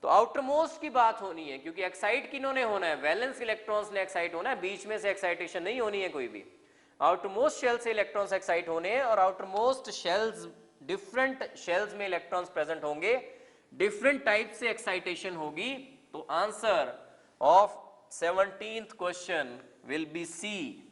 तो आउटरमोस्ट की बात होनी है क्योंकि एक्साइट किन्होंने होना है? वैलेंस इलेक्ट्रॉन्स ने एक्साइट होना है, बीच में से एक्साइटेशन नहीं होनी है कोई भी. आउटरमोस्ट शेल से इलेक्ट्रॉन्स एक्साइट होने हैं और आउटरमोस्ट शेल्स, डिफरेंट शेल्स में इलेक्ट्रॉन्स प्रेजेंट होंगे, डिफरेंट टाइप से एक्साइटेशन होगी. तो answer of 17th question will be C.